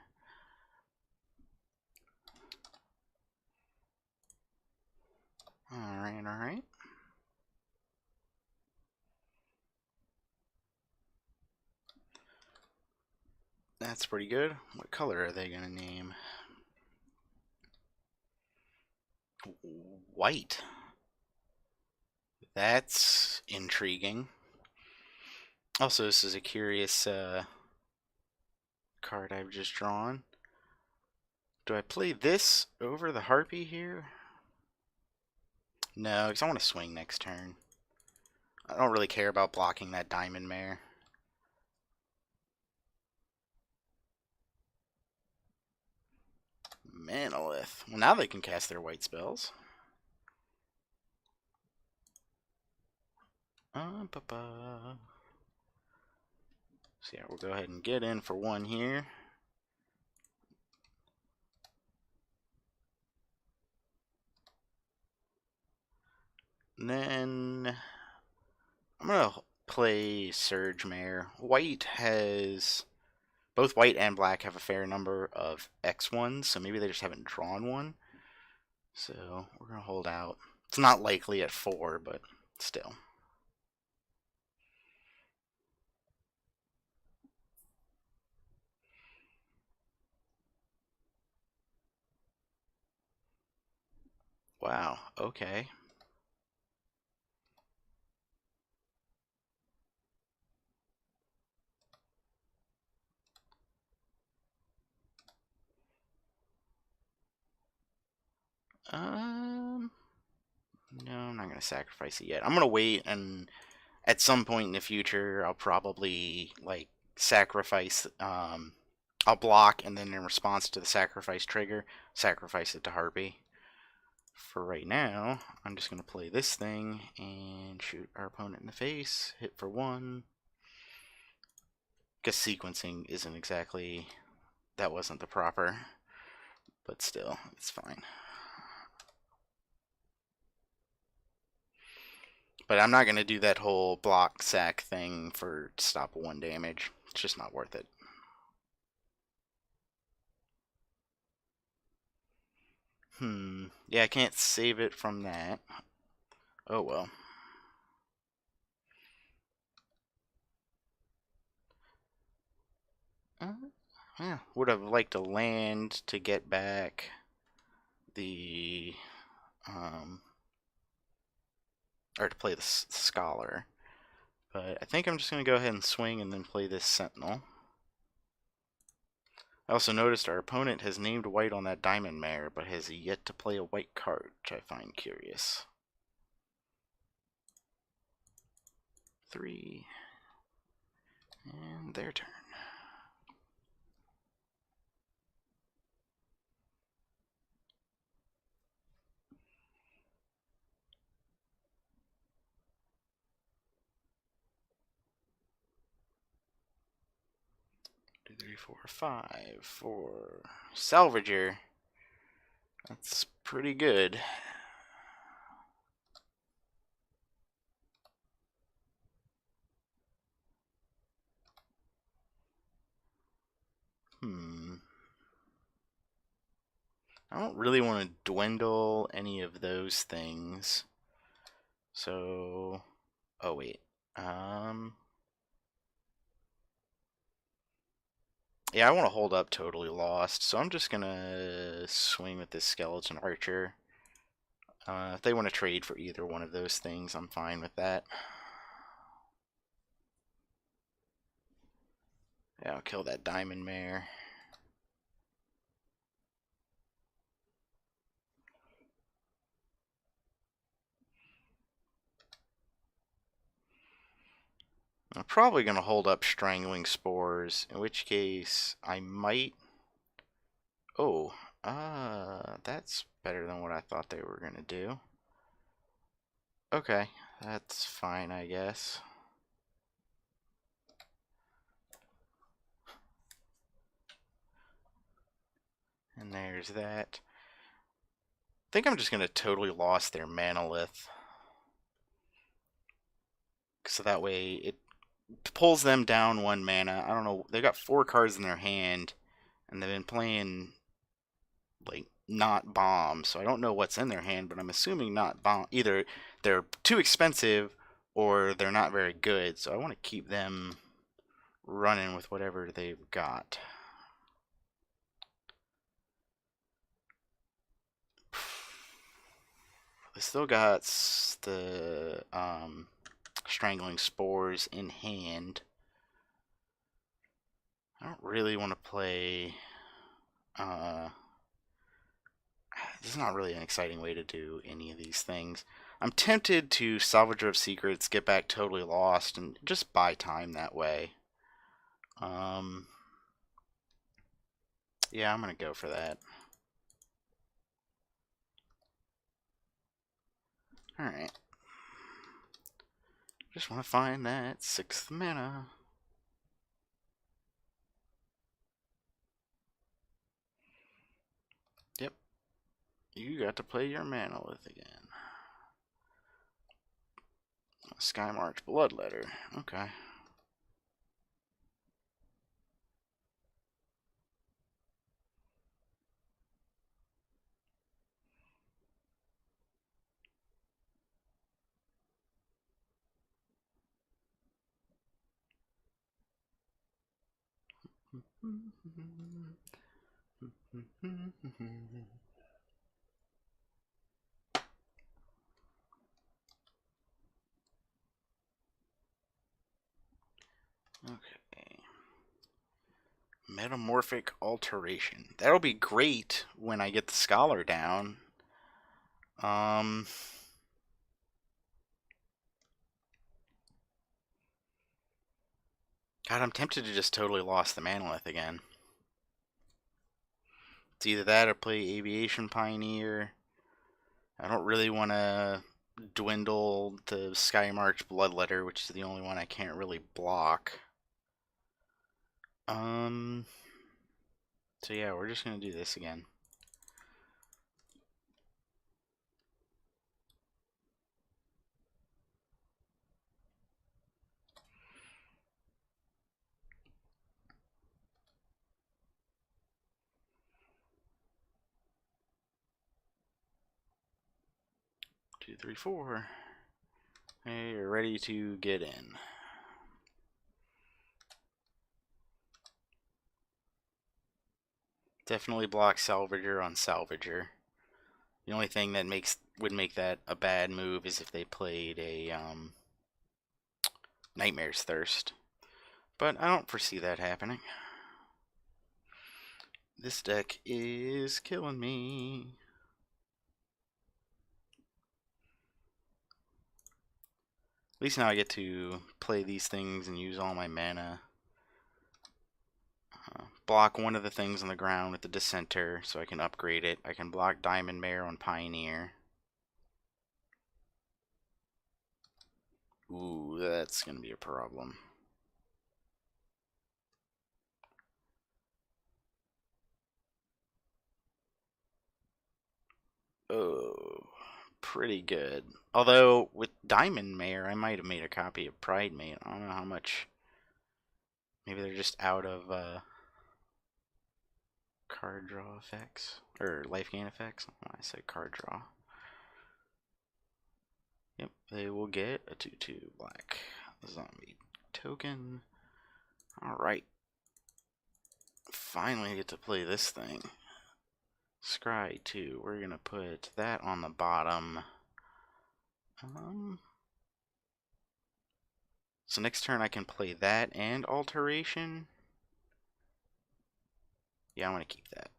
Alright, alright. That's pretty good. What color are they going to name? White. That's intriguing. Also, this is a curious card I've just drawn. Do I play this over the Harpy here? No, because I want to swing next turn. I don't really care about blocking that Diamond Mare. Manolith. Well, now they can cast their white spells. So yeah, we'll go ahead and get in for one here. And then I'm going to play Surge Mare. White has... Both white and black have a fair number of X1s, so maybe they just haven't drawn one. So we're going to hold out. It's not likely at 4, but still. Wow, okay. No, I'm not going to sacrifice it yet. I'm going to wait, and at some point in the future, I'll probably, like, sacrifice, I'll block, and then in response to the sacrifice trigger, sacrifice it to Harpy. For right now, I'm just going to play this thing and shoot our opponent in the face, hit for 1. Guess sequencing isn't exactly, that wasn't the proper, but still, it's fine. But I'm not going to do that whole block sack thing for stop 1 damage. It's just not worth it. Yeah, I can't save it from that. Oh well. Yeah, would have liked to land to get back the, or to play the Scholar. But I think I'm just going to go ahead and swing and then play this Sentinel. I also noticed our opponent has named white on that Diamond Mare, but has yet to play a white card, which I find curious. 3. And their turn. 3, 4, 5 for Salvager. That's pretty good. I don't really want to dwindle any of those things. So, oh wait. Yeah, I want to hold up Totally Lost, so I'm just gonna swing with this Skeleton Archer. If they want to trade for either one of those things, I'm fine with that. Yeah, I'll kill that Diamond Mare. I'm probably going to hold up Strangling Spores, in which case I might... Oh, that's better than what I thought they were going to do. Okay, that's fine, I guess. And there's that. I think I'm just going to Totally Lost their Manolith. So that way it pulls them down 1 mana. I don't know, they've got 4 cards in their hand, and they've been playing, like, not bomb, so I don't know what's in their hand, but I'm assuming not bomb. Either they're too expensive or they're not very good, so I want to keep them running with whatever they've got. They still got the Strangling Spores in hand. I don't really want to play... This is not really an exciting way to do any of these things. I'm tempted to Salvager of Secrets, get back Totally Lost, and just buy time that way. Yeah, I'm going to go for that. Alright. Just want to find that 6th mana. Yep. You got to play your Manolith again. Skymarch Bloodletter. Okay. Okay. Metamorphic Alteration. That'll be great when I get the Scholar down. God, I'm tempted to just Totally Lost the Manolith again. It's either that or play Aviation Pioneer. I don't really want to dwindle the Skymarch Bloodletter, which is the only one I can't really block. So yeah, we're just gonna do this again. Two, three, four. Hey, you're ready to get in. Definitely block Salvager on Salvager. The only thing that would make that a bad move is if they played a Nightmare's Thirst. But I don't foresee that happening. This deck is killing me. At least now I get to play these things and use all my mana. Block one of the things on the ground with the Dissenter so I can upgrade it. I can block Diamond Mare on Pioneer. Ooh, that's going to be a problem. Oh, pretty good. Although, with Diamond Mare, I might have made a copy of Pride Mate. I don't know how much. Maybe they're just out of card draw effects. Or life gain effects. I said card draw. Yep, they will get a 2/2 black zombie token. Alright. Finally get to play this thing. Scry 2. We're gonna put that on the bottom. So next turn I can play that and Alteration. Yeah, I'm gonna keep that.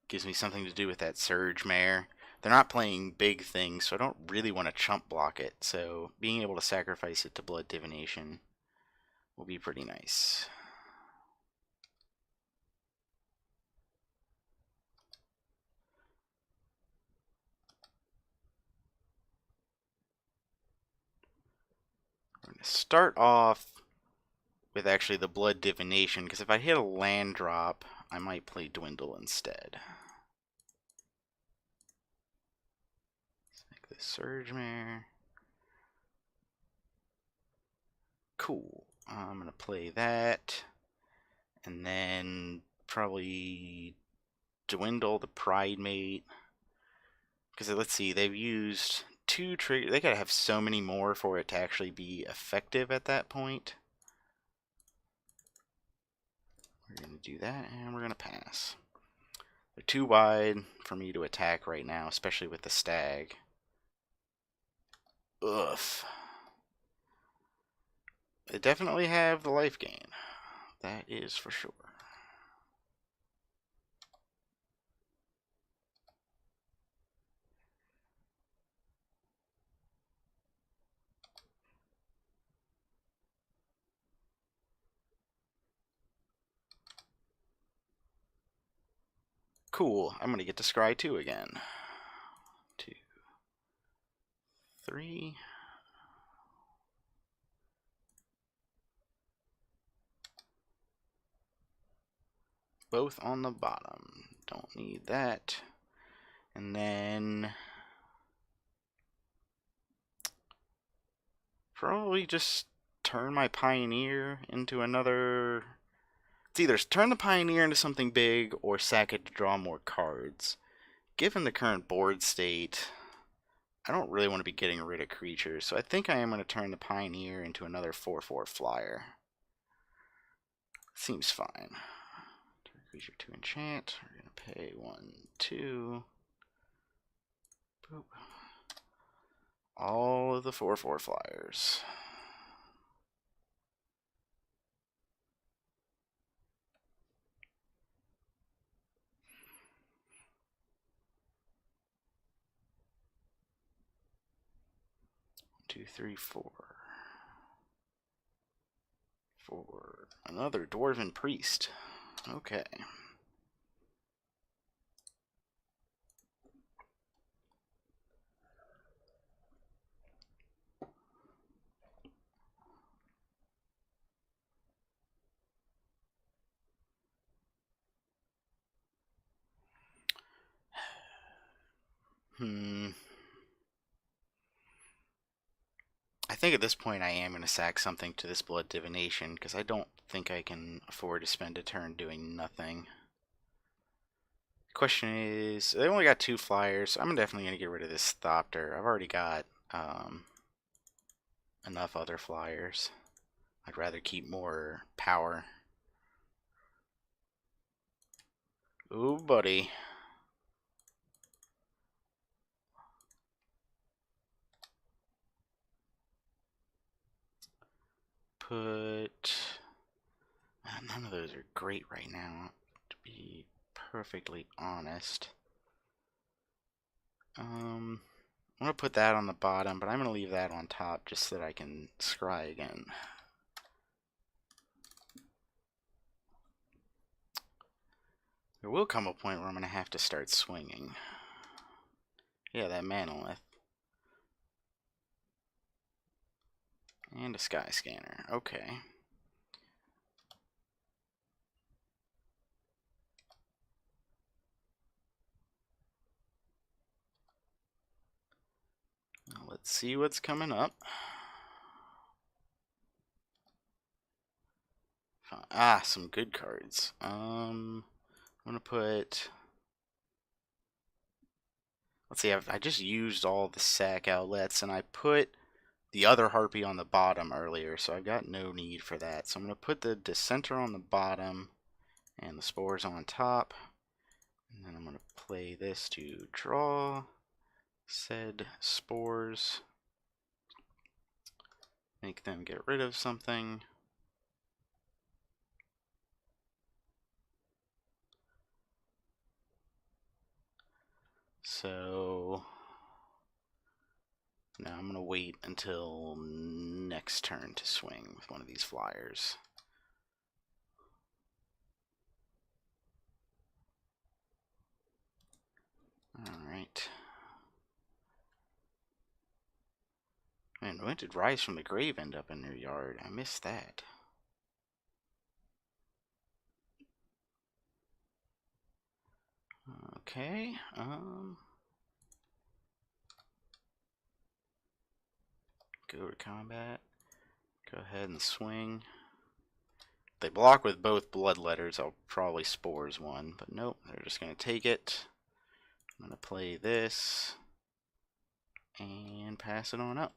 Gives me something to do with that Surge Mare. They're not playing big things, so I don't really want to chump block it. So being able to sacrifice it to Blood Divination will be pretty nice. We're going to start off with actually the Blood Divination, because if I hit a land drop, I might play Dwindle instead. Let's make this Surge Mare. Cool. I'm going to play that, and then probably Dwindle the Pride Mate. Because let's see, they've used 2 triggers. They gotta have so many more for it to actually be effective at that point. We're gonna do that, and we're gonna pass. They're too wide for me to attack right now, especially with the stag. Ugh. They definitely have the life gain. That is for sure. Cool. I'm gonna get to scry 2 again. 2, 3. Both on the bottom. Don't need that. And then probably just turn my Pioneer into another. It's either turn the Pioneer into something big or sack it to draw more cards. Given the current board state, I don't really want to be getting rid of creatures, so I think I am going to turn the Pioneer into another 4/4 flyer. Seems fine. Turn creature to enchant. We're going to pay 1, 2. Boop. All of the 4/4 flyers. Two, three, 4. 4. Another Dwarven Priest. Okay. I think at this point I am going to sack something to this Blood Divination, because I don't think I can afford to spend a turn doing nothing. The question is, they only got 2 flyers, so I'm definitely going to get rid of this Thopter. I've already got enough other flyers. I'd rather keep more power. Ooh, buddy. Put... None of those are great right now, to be perfectly honest. I'm going to put that on the bottom, but I'm going to leave that on top just so that I can scry again. There will come a point where I'm going to have to start swinging. Yeah, that Manolith. And a Sky Scanner. Okay. Let's see what's coming up. Some good cards. I'm gonna put. Let's see. I just used all the sack outlets, and I put the other harpy on the bottom earlier, so I've got no need for that. So I'm gonna put the dissenter on the bottom, and the spores on top, and then I'm gonna play this to draw said spores. Make them get rid of something. So now I'm going to wait until next turn to swing with one of these flyers. Alright. Man, when did Rise from the Grave end up in their yard? I missed that. Okay, go to combat. Go ahead and swing. If they block with both bloodletters, I'll probably spores one, but nope, they're just going to take it. I'm going to play this and pass it on up.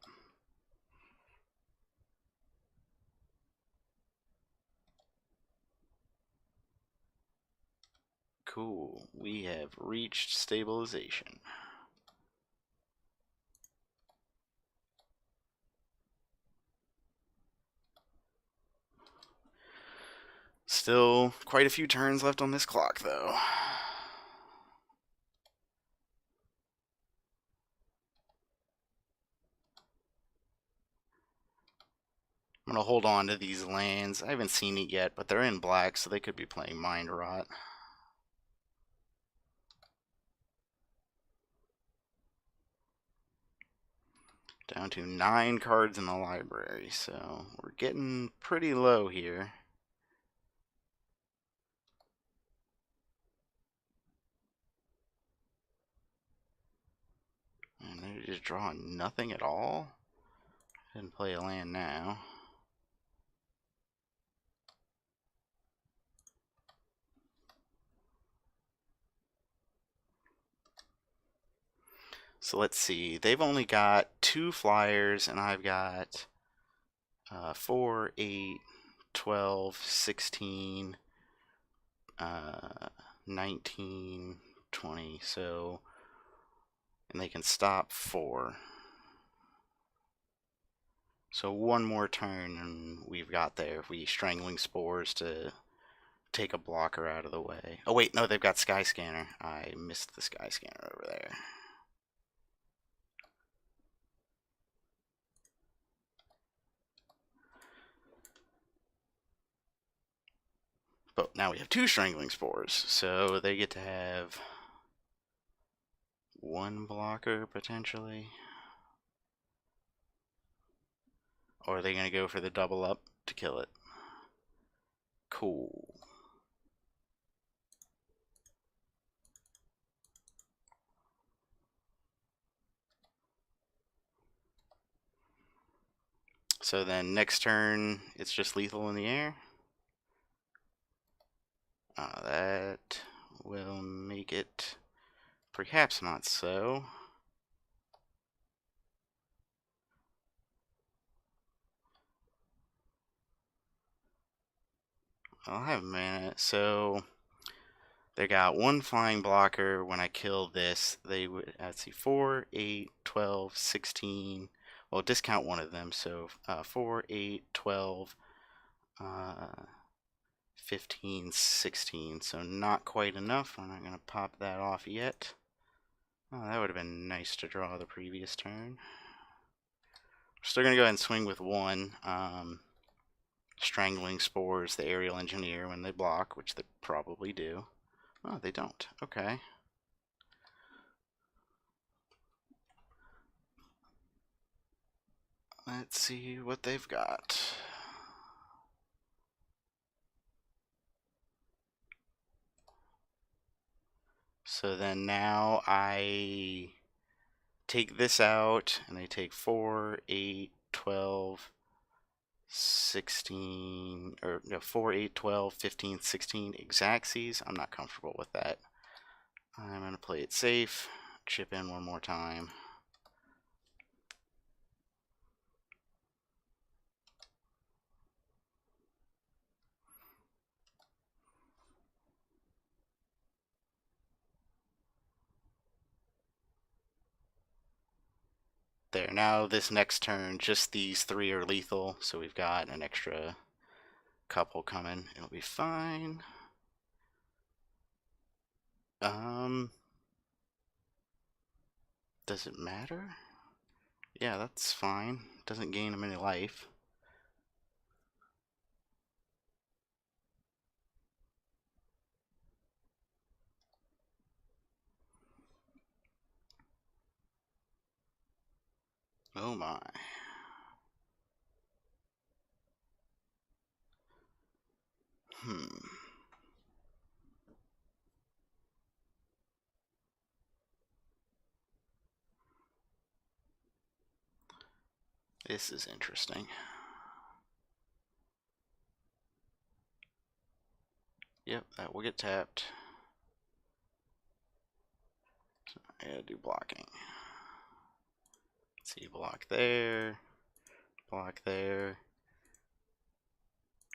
Cool, we have reached stabilization. Still quite a few turns left on this clock, though. I'm going to hold on to these lands. I haven't seen it yet, but they're in black, so they could be playing Mind Rot. Down to 9 cards in the library, so we're getting pretty low here. And they're just drawing nothing at all. Didn't play a land now. So let's see. They've only got 2 flyers, and I've got 4, 8, 12, 16, 19, 20. So, and they can stop 4. So one more turn and we've got there. If we Strangling Spores to take a blocker out of the way. Oh wait, no, they've got Sky Scanner. I missed the Sky Scanner over there. But now we have 2 Strangling Spores, so they get to have 1 blocker potentially. Or are they going to go for the double up to kill it? Cool. So then next turn, it's just lethal in the air. That will make it perhaps not so. I'll have mana. So they got 1 flying blocker. When I kill this, they would, let's see, 4, 8, 12, 16. Well, discount one of them. So 4, 8, 12, 15, 16. So not quite enough. We're not going to pop that off yet. Oh, that would have been nice to draw the previous turn. We're still going to go ahead and swing with 1. Strangling Spores, the Aerial Engineer, when they block, which they probably do. Oh, they don't. Okay. Let's see what they've got. So then now I take this out, and I take 4, 8, 12, 16, or no, 4, 8, 12, 15, 16 exactsies. I'm not comfortable with that. I'm going to play it safe, chip in one more time. There, now this next turn, just these 3 are lethal, so we've got an extra couple coming. It'll be fine. Does it matter? Yeah, that's fine. Doesn't gain him any life. Oh my. This is interesting. Yep, that will get tapped. So I gotta do blocking. Let's see, block there. Block there.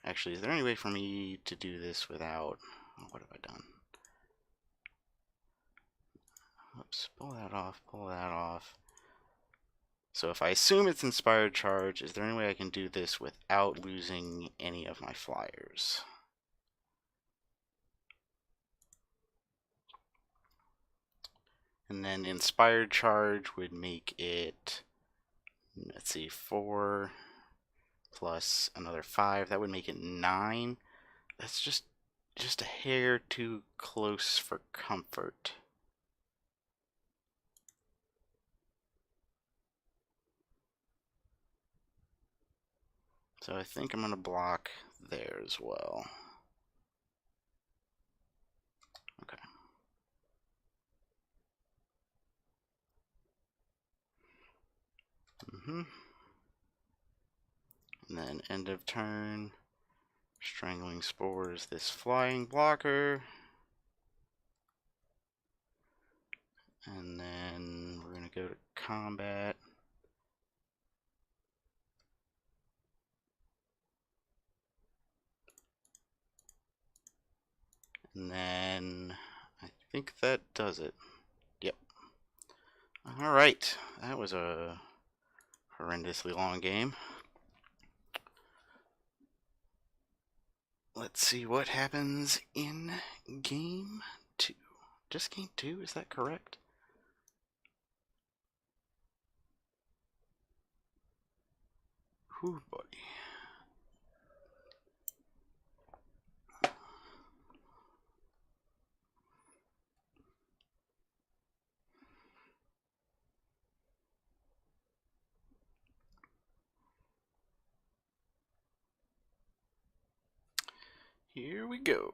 Actually, is there any way for me to do this without... Oh, what have I done? Oops, pull that off, pull that off. So if I assume it's Inspired Charge, is there any way I can do this without losing any of my flyers? And then Inspired Charge would make it, let's see, 4 plus another 5. That would make it 9. That's just a hair too close for comfort. So I think I'm going to block there as well. Okay. And then end of turn, Strangling Spores this flying blocker. And then we're going to go to combat. And then I think that does it. Yep. Alright, that was a horrendously long game. Let's see what happens in game 2. Just game 2, is that correct? Whew, buddy. Here we go.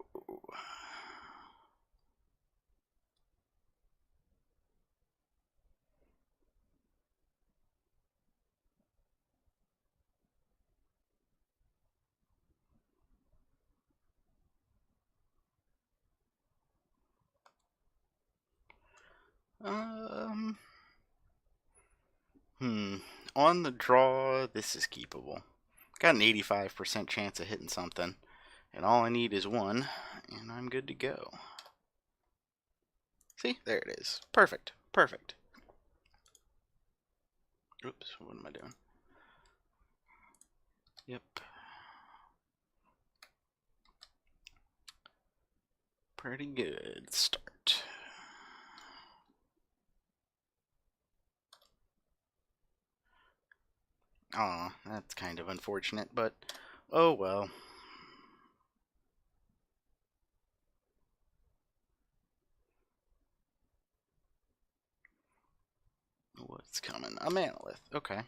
On the draw, this is keepable. Got an 85% chance of hitting something, and all I need is 1, and I'm good to go. See? There it is. Perfect. Perfect. Oops, what am I doing? Yep. Pretty good start. Aw, that's kind of unfortunate, but oh well. What's coming? A Manolith. Okay.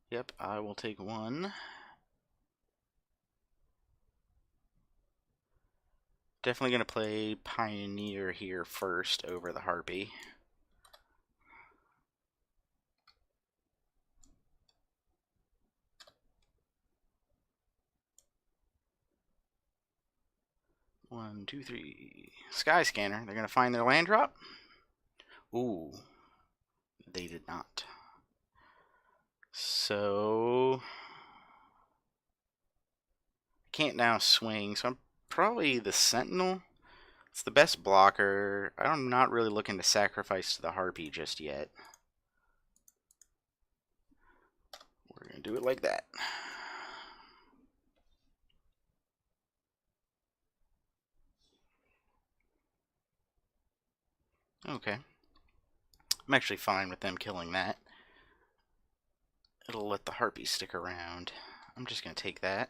Yep, I will take 1. Definitely going to play Pioneer here first over the Harpy. One, two, three. Sky Scanner. They're going to find their land drop. Ooh, they did not. So can't now swing, so I'm probably the Sentinel. It's the best blocker. I'm not really looking to sacrifice to the Harpy just yet. We're going to do it like that. Okay. I'm actually fine with them killing that. It'll let the Harpy stick around. I'm just going to take that.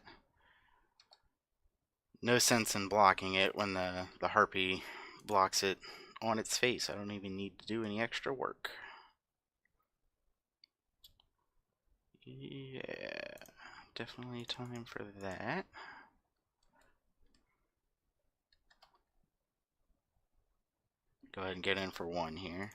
No sense in blocking it when the Harpy blocks it on its face. I don't even need to do any extra work. Yeah, definitely time for that. Go ahead and get in for one here.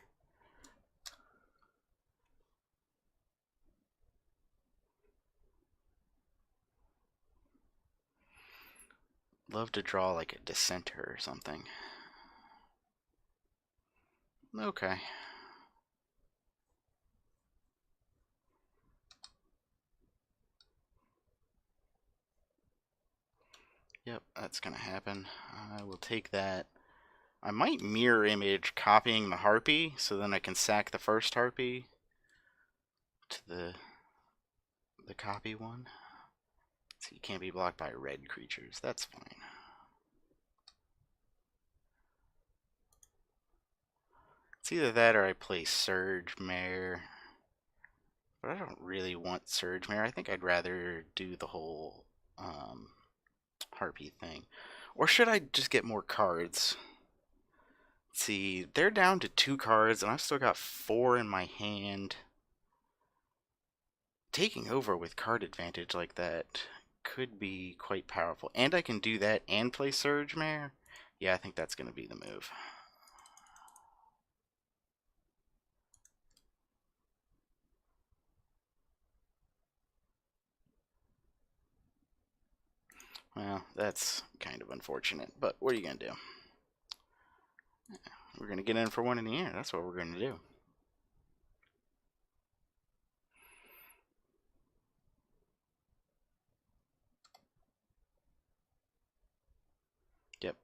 Love to draw like a dissenter or something. Okay. Yep, that's gonna happen. I will take that. I might mirror image copying the Harpy, so then I can sack the first Harpy to the copy one. So you can't be blocked by red creatures. That's fine. It's either that or I play Surge Mare. But I don't really want Surge Mare. I think I'd rather do the whole Harpy thing. Or should I just get more cards? Let's see, they're down to 2 cards, and I've still got 4 in my hand. Taking over with card advantage like that could be quite powerful. And I can do that and play Surge Mare. Yeah, I think that's going to be the move. Well, that's kind of unfortunate, but what are you going to do? We're going to get in for one in the air. That's what we're going to do. Yep.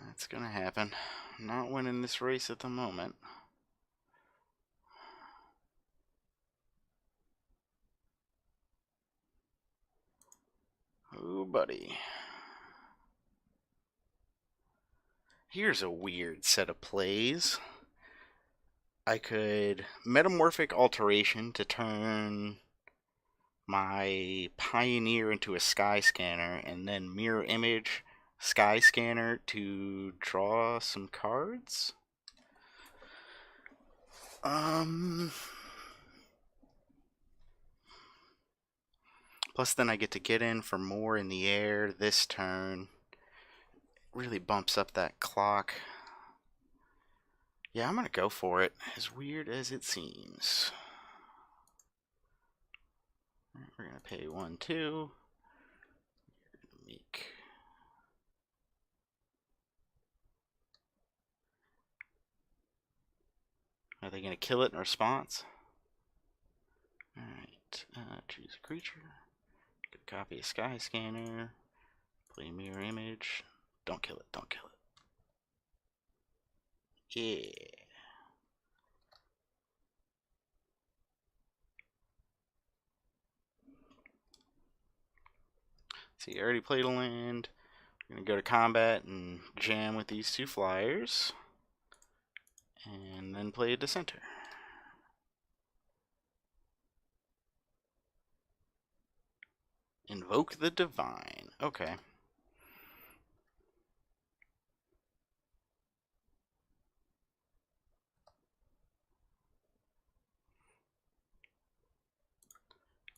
That's going to happen. I'm not winning this race at the moment. Oh, buddy. Here's a weird set of plays. I could Metamorphic Alteration to turn my Pioneer into a Sky Scanner, and then Mirror Image Sky Scanner to draw some cards. Plus then I get to get in for more in the air this turn. Really bumps up that clock. Yeah, I'm gonna go for it, as weird as it seems. We're gonna pay 1, 2. Make Are they gonna kill it in response? Alright, choose a creature. Get a copy of Sky Scanner. Play Mirror Image. Don't kill it, don't kill it. Yeah. See, I already played a land. We're gonna go to combat and jam with these 2 flyers. And then play a dissenter. Invoke the Divine. Okay.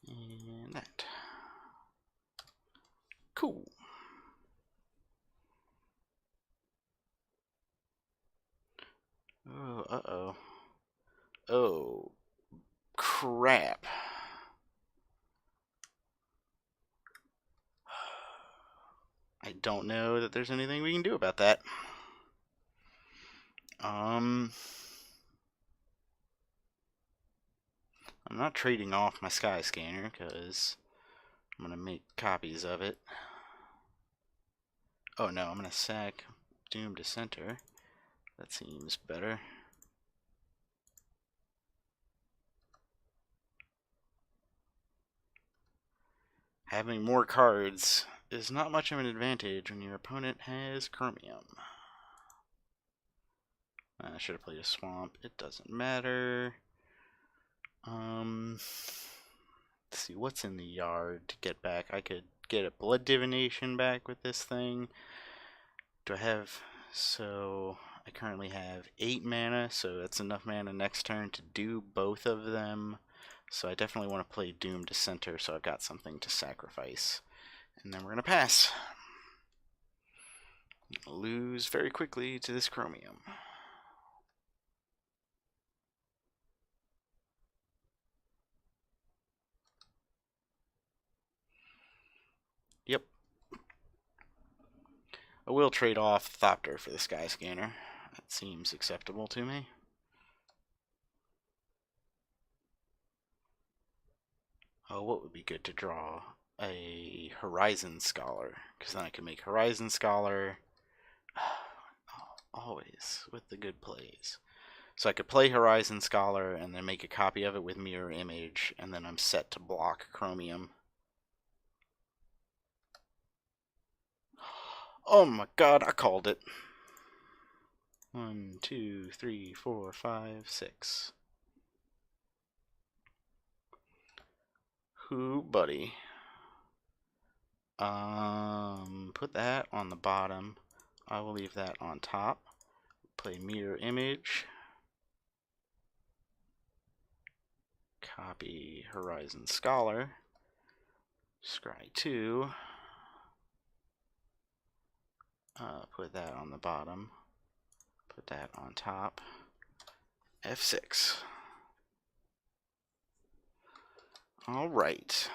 And that. Cool. Oh, uh-oh. Oh, crap. I don't know that there's anything we can do about that. I'm not trading off my sky scanner because I'm going to make copies of it. Oh no, I'm going to sack Doom to center. That seems better. Having more cards is not much of an advantage when your opponent has chromium. I should have played a swamp. It doesn't matter. Let's see what's in the yard to get back. I could get a blood divination back with this thing. Do I have... So I currently have 8 mana, so that's enough mana next turn to do both of them. So I definitely want to play Doom to center, so I've got something to sacrifice. And then we're going to pass. Lose very quickly to this chromium. Yep. I will trade off Thopter for the Sky Scanner. That seems acceptable to me. Oh, what would be good to draw? A Horizon Scholar, because then I can make Horizon Scholar always with the good plays. So I could play Horizon Scholar and then make a copy of it with Mirror Image, and then I'm set to block Chromium. Oh my god, I called it. 1, 2, 3, 4, 5, 6. Who, buddy? Put that on the bottom. I will leave that on top. Play Mirror Image. Copy Horizon Scholar. Scry 2. Put that on the bottom. Put that on top. F6. All right.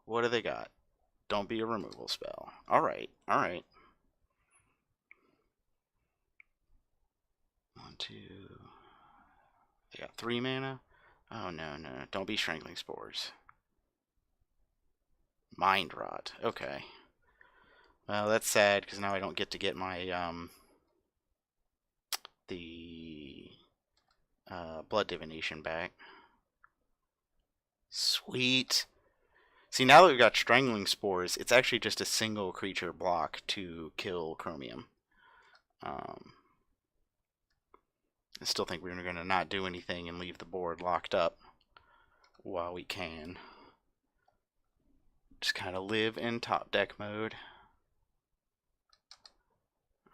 What do they got? Don't be a removal spell. All right. All right. 1, 2. They got 3 mana. Oh no, no! Don't be Strangling Spores. Mind Rot. Okay. Well, that's sad because now I don't get to get my blood divination back. Sweet. See, now that we've got Strangling Spores, it's actually just a single creature block to kill Chromium. I still think we're going to not do anything and leave the board locked up while we can. Just kind of live in top deck mode.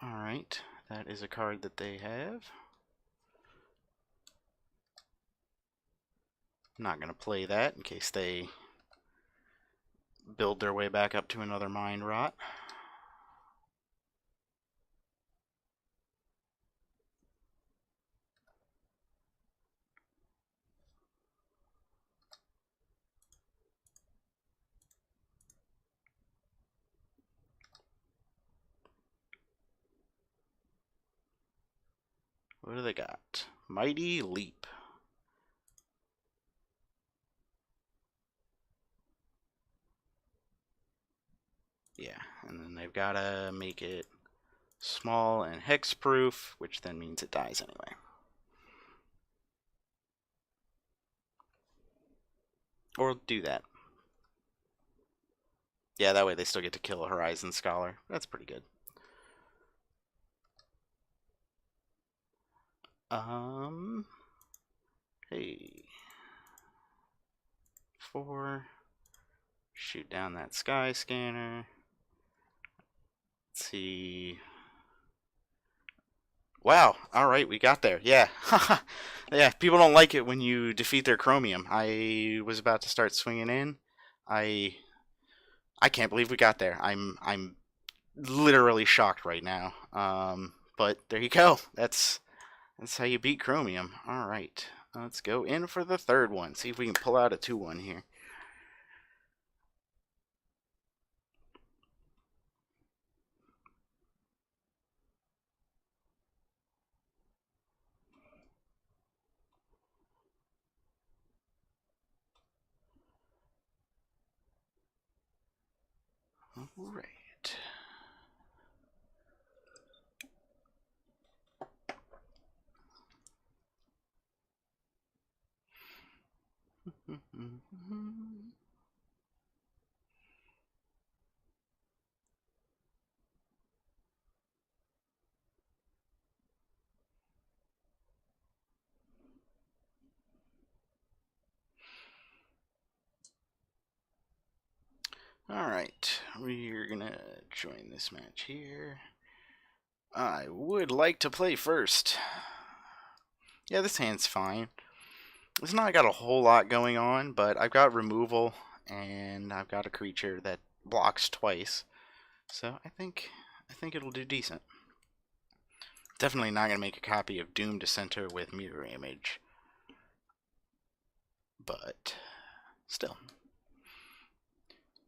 Alright, that is a card that they have. I'm not going to play that in case they build their way back up to another Mind Rot. What do they got? Mighty Leap. Yeah, and then they've got to make it small and hexproof, which then means it dies anyway. Or do that. Yeah, that way they still get to kill a Horizon Scholar. That's pretty good. Hey. 4. Shoot down that Sky Scanner. Let's see. Wow, alright, we got there. Yeah. Yeah, people don't like it when you defeat their Chromium. I was about to start swinging in. I can't believe we got there. I'm literally shocked right now. But there you go. That's how you beat Chromium. All right, let's go in for the third one. See if we can pull out a 2-1 here. All right. All right, we're gonna join this match here. I would like to play first. Yeah, this hand's fine. It's not got a whole lot going on, but I've got removal and I've got a creature that blocks twice. So I think it'll do decent. Definitely not gonna make a copy of Doom Dissenter with mirror image. But still.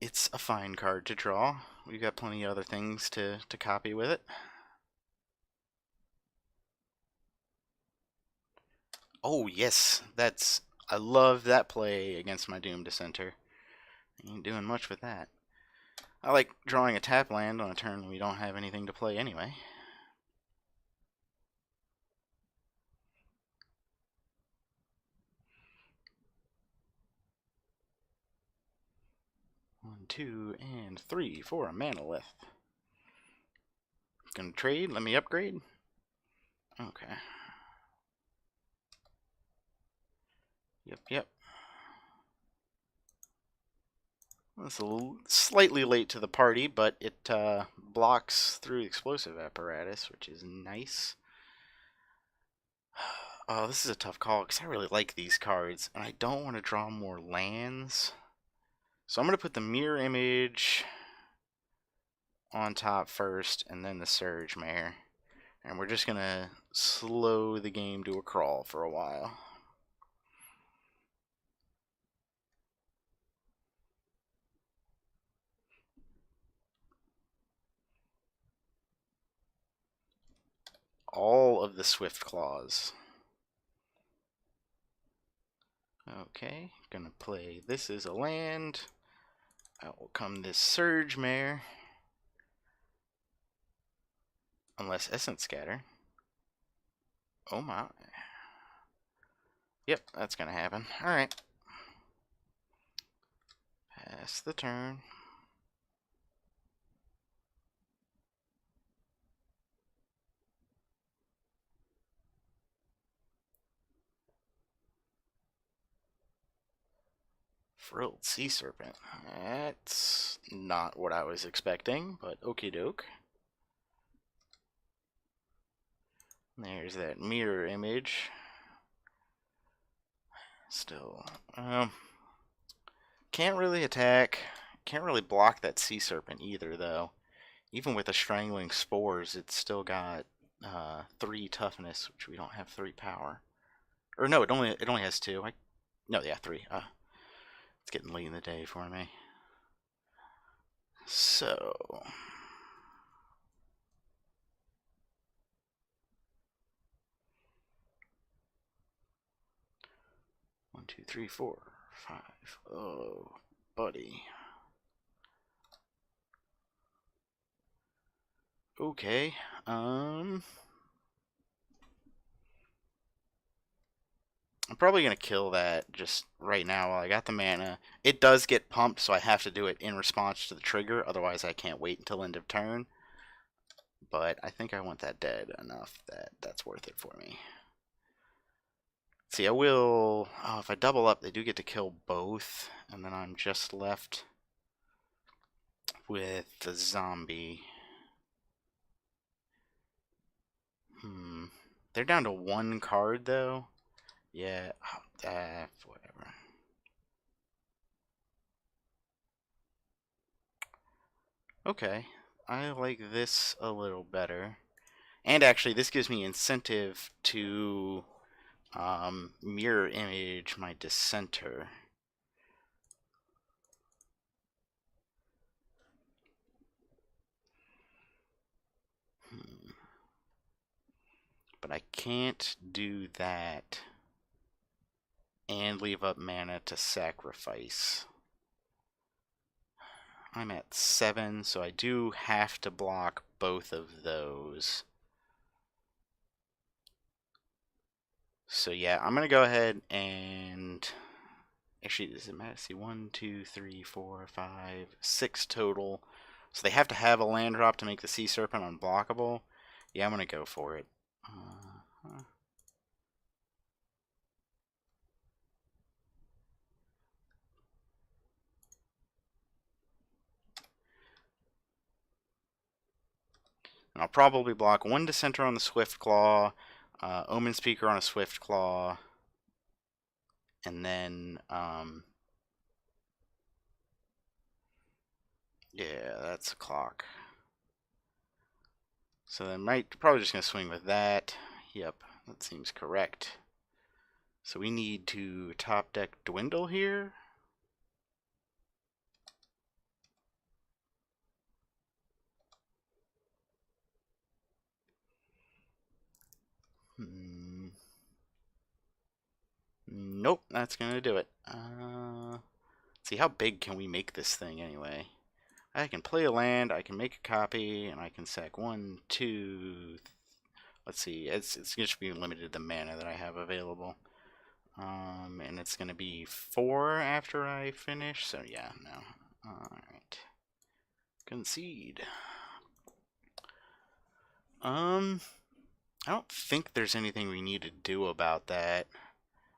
It's a fine card to draw. We've got plenty of other things to copy with it. Oh yes, I love that play against my Doom Dissenter. Ain't doing much with that. I like drawing a tap land on a turn when we don't have anything to play anyway. One, two, and three for a Manolith. Gonna trade, let me upgrade. Okay. Yep. It's slightly late to the party, but it blocks through explosive apparatus, which is nice. Oh, this is a tough call because I really like these cards, and I don't want to draw more lands. So I'm going to put the mirror image on top first, and then the Surge Mare. And we're just going to slow the game to a crawl for a while. All of the Swift Claws. Okay, gonna play this as a land. Out will come this Surge Mare. Unless Essence Scatter. Oh my. Yep, that's gonna happen. Alright. Pass the turn. Frilled Sea Serpent. That's not what I was expecting, but okie doke. There's that mirror image. Still, can't really attack. Can't really block that Sea Serpent either, though. Even with the Strangling Spores, it's still got 3 toughness, which we don't have 3 power. Or no, it only has 2. No, yeah, 3. It's getting late in the day for me. So 1, 2, 3, 4, 5. Oh, buddy. Okay. I'm probably gonna kill that just right now while I got the mana. It does get pumped, so I have to do it in response to the trigger. Otherwise, I can't wait until end of turn. But I think I want that dead enough that that's worth it for me. See, I will. Oh, if I double up, they do get to kill both, and then I'm just left with the zombie. They're down to 1 card though. Yeah. Whatever. Okay. I like this a little better. And actually, this gives me incentive to mirror image my dissenter. But I can't do that and leave up mana to sacrifice. I'm at 7, so I do have to block both of those. So yeah, I'm going to go ahead and... Actually, does it matter? See, 1, 2, 3, 4, 5, 6 total. So they have to have a land drop to make the Sea Serpent unblockable. Yeah, I'm going to go for it. And I'll probably block 1 Dissenter on the Swift Claw, Omen Speaker on a Swift Claw, and then, yeah, that's a clock. So then probably just going to swing with that. Yep, that seems correct. So we need to top deck Dwindle here. Nope, that's going to do it. See, how big can we make this thing anyway? I can play a land, I can make a copy, and I can sack 1, 2... Let's see, it's just being limited to the mana that I have available. And it's going to be 4 after I finish, so yeah, no. Alright. Concede. I don't think there's anything we need to do about that.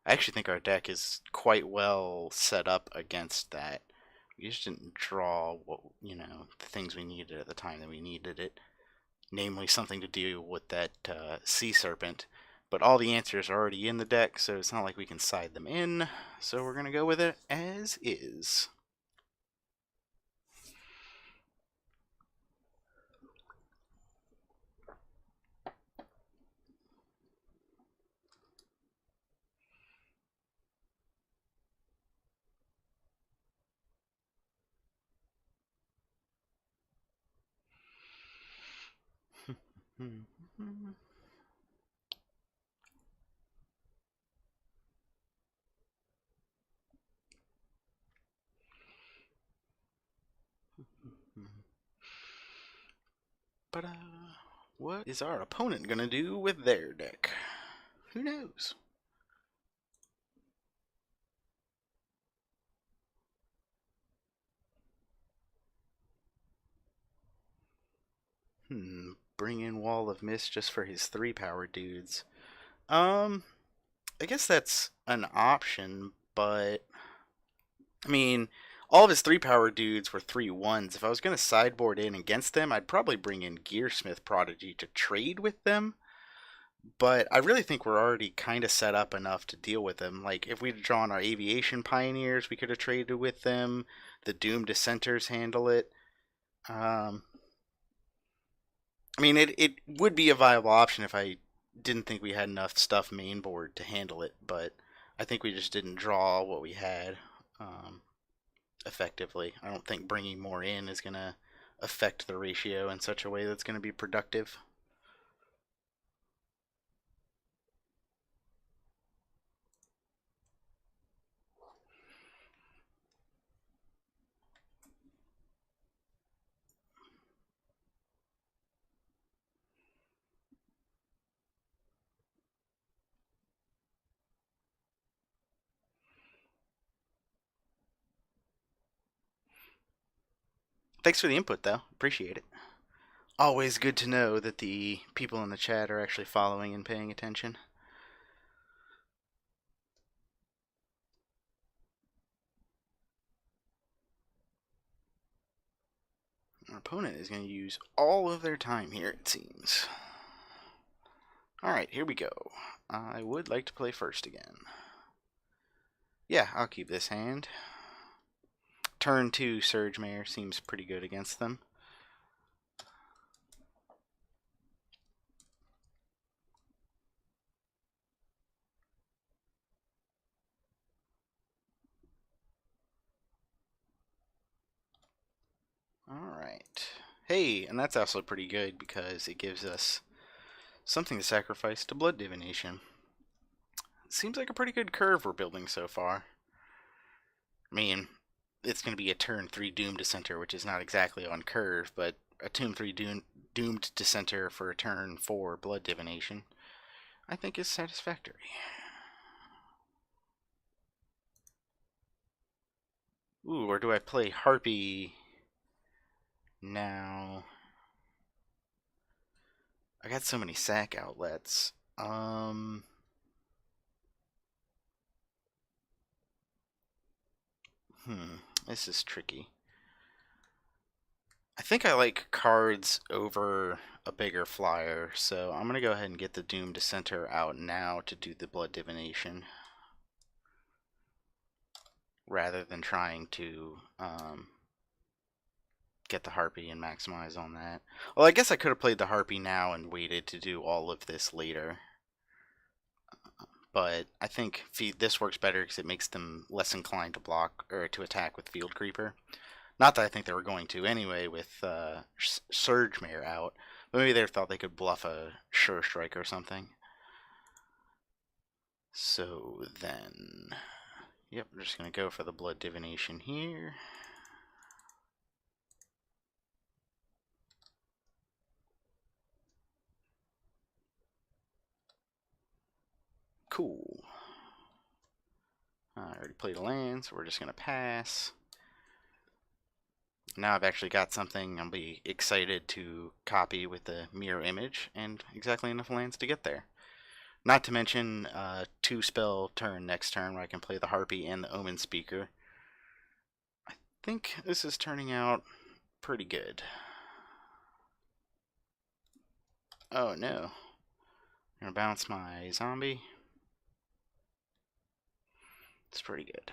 I actually think our deck is quite well set up against that. We just didn't draw what, the things we needed at the time that we needed it. Namely, something to deal with that Sea Serpent. But all the answers are already in the deck, so it's not like we can side them in. So we're going to go with it as is. But what is our opponent going to do with their deck? Who knows? Bring in Wall of Mist just for his 3-power dudes. I guess that's an option, but I mean, all of his 3-power dudes were 3/1s. If I was going to sideboard in against them, I'd probably bring in Gearsmith Prodigy to trade with them. But I really think we're already kind of set up enough to deal with them. Like, if we'd drawn our Aviation Pioneers, we could have traded with them. The Doom Dissenters handle it. I mean, it would be a viable option if I didn't think we had enough stuff mainboard to handle it, but I think we just didn't draw what we had effectively. I don't think bringing more in is going to affect the ratio in such a way that's going to be productive. Thanks for the input, though. Appreciate it. Always good to know that the people in the chat are actually following and paying attention. Our opponent is going to use all of their time here, it seems. Alright, here we go. I would like to play first again. Yeah, I'll keep this hand. Turn 2 Surge Mare seems pretty good against them. Hey, and that's also pretty good because it gives us something to sacrifice to blood divination. Seems like a pretty good curve we're building so far. I mean, it's going to be a turn 3 Doomed Dissenter, which is not exactly on curve, but a turn 3 Doomed Dissenter for a turn 4 Blood Divination, I think is satisfactory. Ooh, or do I play Harpy now? I got so many sack outlets. This is tricky. I think I like cards over a bigger flyer, so I'm going to go ahead and get the Doom Dissenter out now to do the Blood Divination, rather than trying to get the Harpy and maximize on that. Well, I guess I could have played the Harpy now and waited to do all of this later, but I think this works better because it makes them less inclined to block or to attack with Field Creeper. Not that I think they were going to anyway with Surge Mare out, but maybe they thought they could bluff a Sure Strike or something. So then, yep, we're just going to go for the Blood Divination here. Cool. I already played a land, so we're just going to pass. Now I've actually got something I'll be excited to copy with the mirror image and exactly enough lands to get there. Not to mention 2-spell turn next turn where I can play the Harpy and the Omen Speaker. I think this is turning out pretty good. Oh no. I'm going to bounce my zombie. It's pretty good.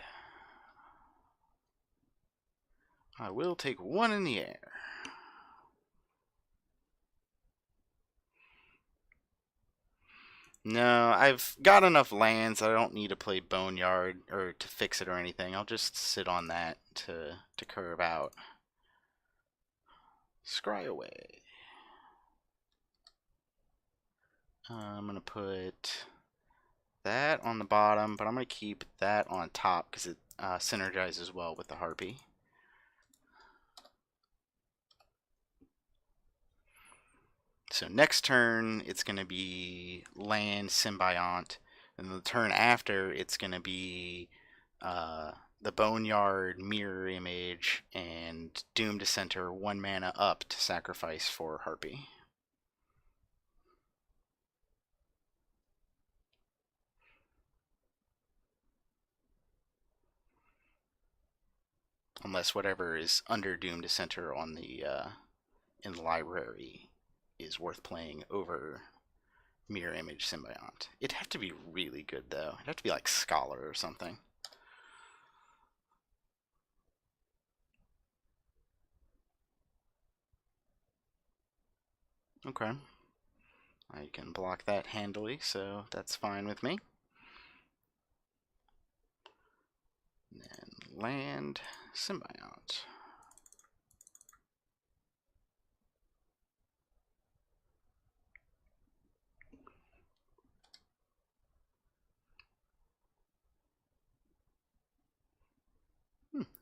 I will take one in the air. No, I've got enough lands. I don't need to play Boneyard or to fix it or anything. I'll just sit on that to curve out. Scry away. I'm going to put that on the bottom, but I'm going to keep that on top because it synergizes well with the Harpy. So next turn, it's going to be land Symbiont, and the turn after, it's going to be the Boneyard, Mirror Image, and Doom Dissenter 1 mana up to sacrifice for Harpy. Unless whatever is under Doom Dissenter on the in the library is worth playing over Mirror Image Symbiont. It'd have to be really good though. It'd have to be like Scholar or something. Okay. I can block that handily, so that's fine with me. And then land Symbiont.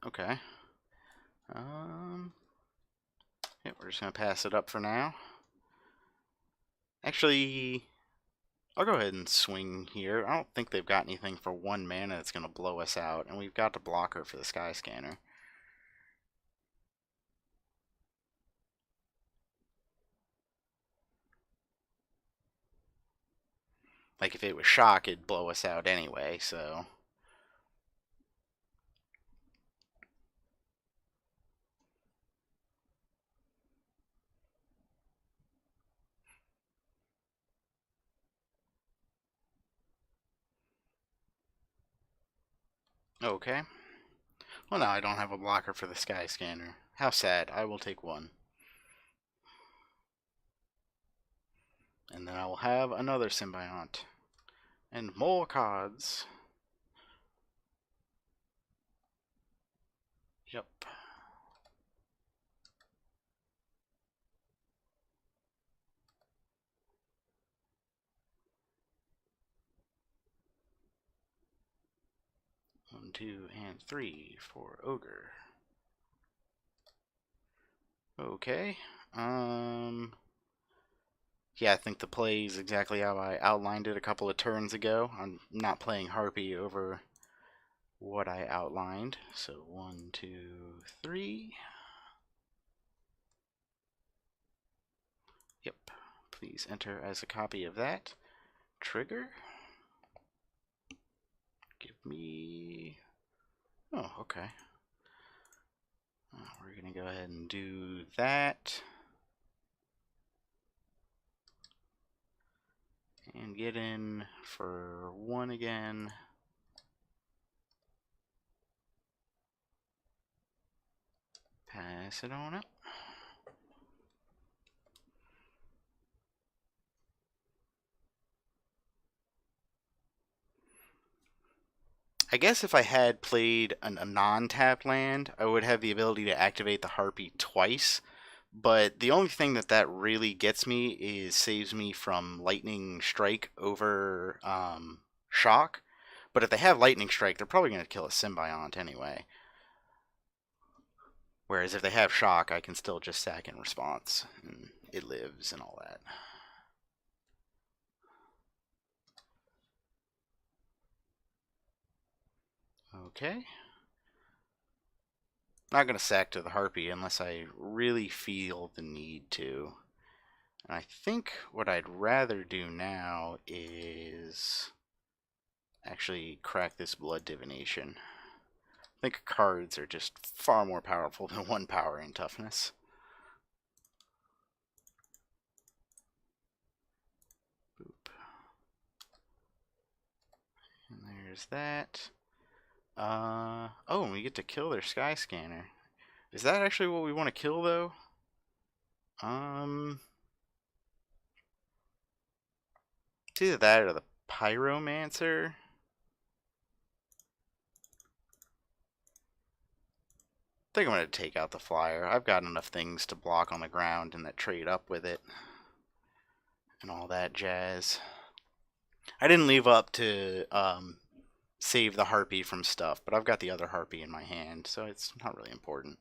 Okay. Yeah, we're just gonna pass it up for now. Actually, I'll go ahead and swing here. I don't think they've got anything for 1 mana that's gonna blow us out, and we've got the blocker for the Sky Scanner. Like if it was Shock, it'd blow us out anyway, so. Okay. Well, now I don't have a blocker for the Sky Scanner. How sad. I will take 1. And then I will have another Symbiont. And more cards. Yep. 2, and 3 for Ogre. Okay. Yeah, I think the play is exactly how I outlined it a couple of turns ago. I'm not playing Harpy over what I outlined. So 1, 2, 3. Yep. Please enter as a copy of that. Trigger. Give me... Oh, okay. We're going to go ahead and do that. And get in for 1 again. Pass it on up. I guess if I had played a non-tap land, I would have the ability to activate the Harpy twice. But the only thing that really gets me is saves me from Lightning Strike over Shock. But if they have Lightning Strike, they're probably going to kill a Symbiont anyway. Whereas if they have Shock, I can still just sack in response, and it lives and all that. Okay. Not going to sack to the Harpy unless I really feel the need to. And I think what I'd rather do now is actually crack this Blood Divination. I think cards are just far more powerful than 1 power and toughness. Boop. And there's that. Oh, and we get to kill their Sky Scanner. Is that actually what we want to kill, though? It's either that or the Pyromancer. I think I'm going to take out the Flyer. I've got enough things to block on the ground and that trade up with it. And all that jazz. I didn't leave up to save the Harpy from stuff, but I've got the other Harpy in my hand, so it's not really important.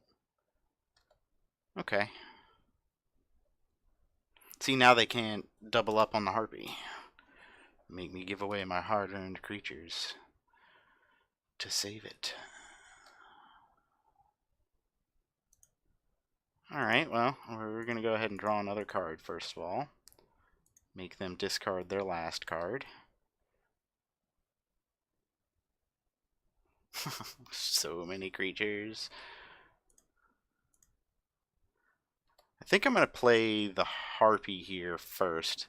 Okay. See, now they can't double up on the Harpy. Make me give away my hard-earned creatures to save it. Alright, well, we're going to go ahead and draw another card first of all. Make them discard their last card. So many creatures. I think I'm going to play the Harpy here first,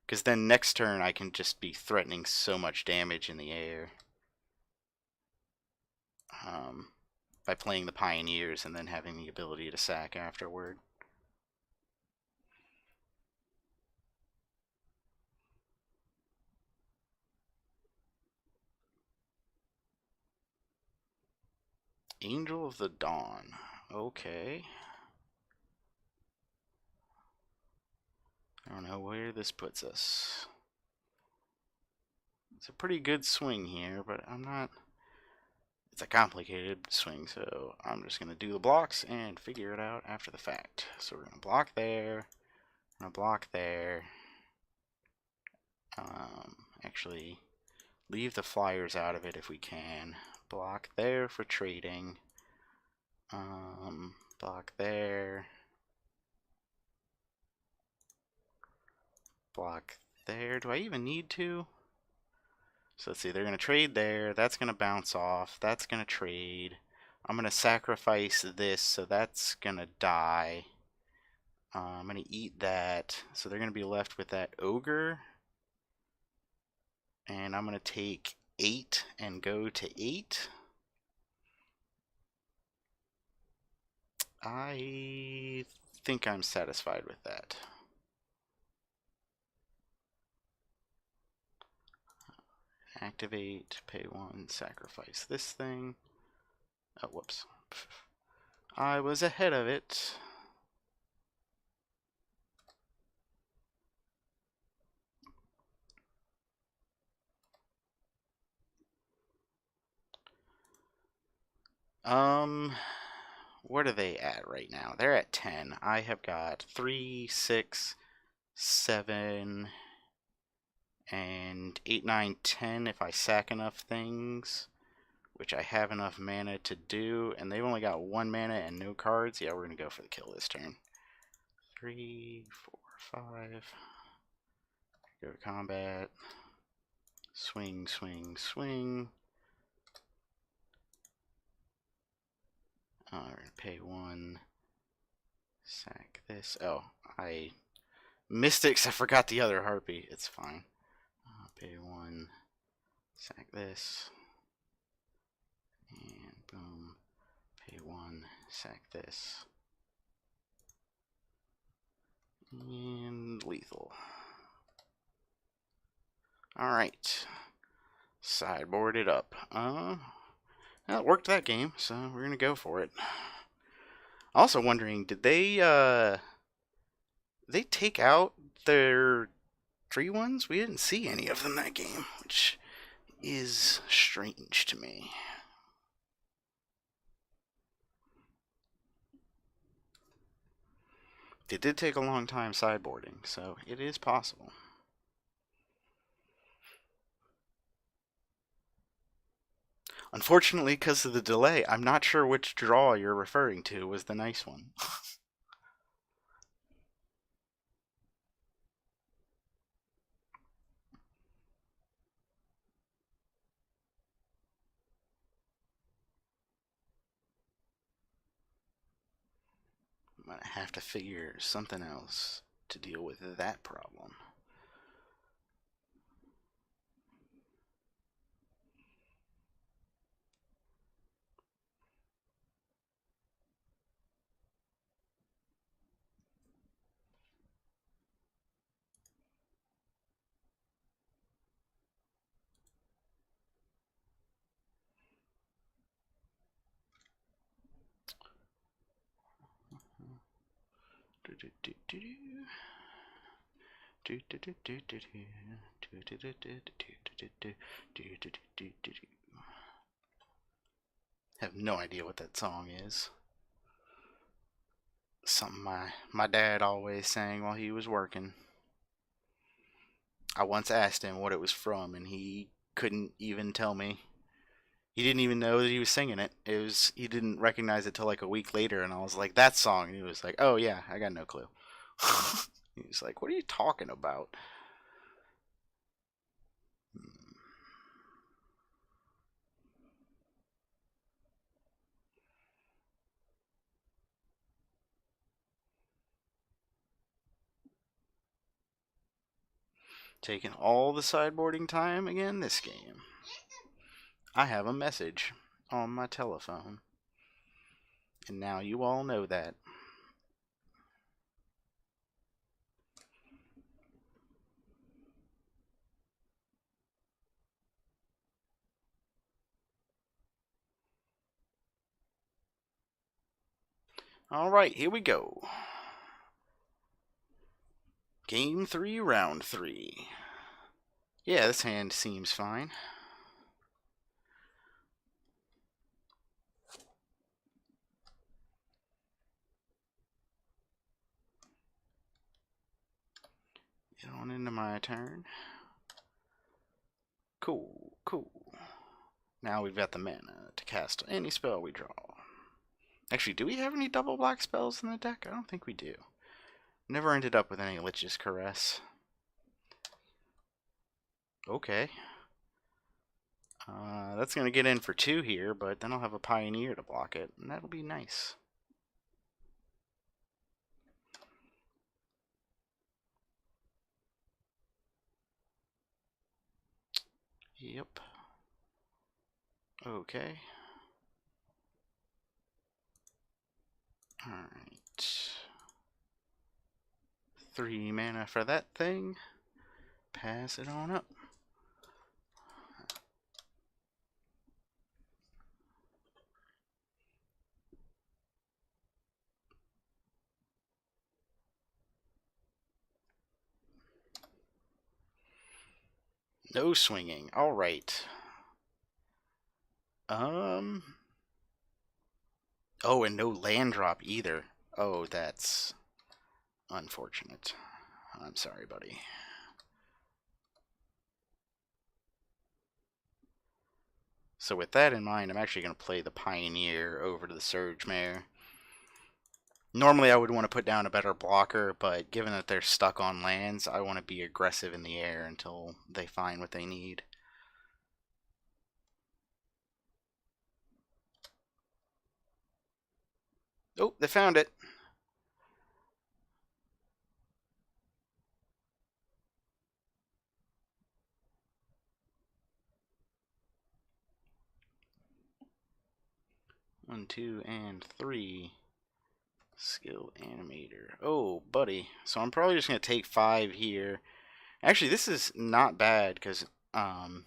because then next turn I can just be threatening so much damage in the air. By playing the Pioneers and then having the ability to sack afterward. Angel of the Dawn. Okay. I don't know where this puts us. It's a pretty good swing here, but I'm not... It's a complicated swing, so I'm just going to do the blocks and figure it out after the fact. So we're going to block there, I'm going to block there. Actually, leave the Flyers out of it if we can. Block there for trading. Block there. Block there. Do I even need to? So let's see, they're going to trade there. That's going to bounce off. That's going to trade. I'm going to sacrifice this, so that's going to die. I'm going to eat that. So they're going to be left with that Ogre. And I'm going to take 8 and go to 8. I think I'm satisfied with that. Activate, pay 1, sacrifice this thing. Oh, whoops. I was ahead of it. Um, what are they at right now? They're at 10. I have got 3, 6, 7, and 8, 9, 10 if I sack enough things, which I have enough mana to do, and they've only got 1 mana and no cards. Yeah, we're going to go for the kill this turn. 3, 4, 5. Go to combat. Swing, swing, swing. We're going to pay 1. Sack this. Oh, I missed it because I forgot the other harpy. It's fine. Pay 1. Sack this. And boom. Pay 1. Sack this. And lethal. Alright. Sideboard it up. Well, it worked that game, so we're gonna go for it. Also wondering, did they take out their tree ones? We didn't see any of them that game, which is strange to me. It did take a long time sideboarding, so it is possible. Unfortunately, because of the delay, I'm not sure which draw you're referring to was the nice one. I'm going to have to figure something else to deal with that problem. Have no idea what that song is. Something my dad always sang while he was working. I once asked him what it was from, and he couldn't even tell me. He didn't even know that he was singing it. He didn't recognize it till like a week later, and I was like, "That song," and he was like, "Oh yeah, I got no clue." He was like, "What are you talking about?" Taking all the sideboarding time again this game. I have a message on my telephone, and now you all know that. Alright, here we go. Game 3, round 3. Yeah, this hand seems fine. Get on into my turn. Cool, cool. Now we've got the mana to cast any spell we draw. Actually, do we have any double black spells in the deck? I don't think we do. Never ended up with any Lich's Caress. Okay. That's going to get in for 2 here, but then I'll have a Pioneer to block it, and that'll be nice. Yep. Okay. Alright. 3 mana for that thing. Pass it on up. No swinging. Alright. Oh, and no land drop either. Oh, that's unfortunate. I'm sorry, buddy. So with that in mind, I'm actually going to play the Pioneer over to the Surge Mare. Normally I would want to put down a better blocker, but given that they're stuck on lands, I want to be aggressive in the air until they find what they need. Oh, they found it. One, two, and three. Skill animator. Oh, buddy. So I'm probably just going to take 5 here. Actually, this is not bad because now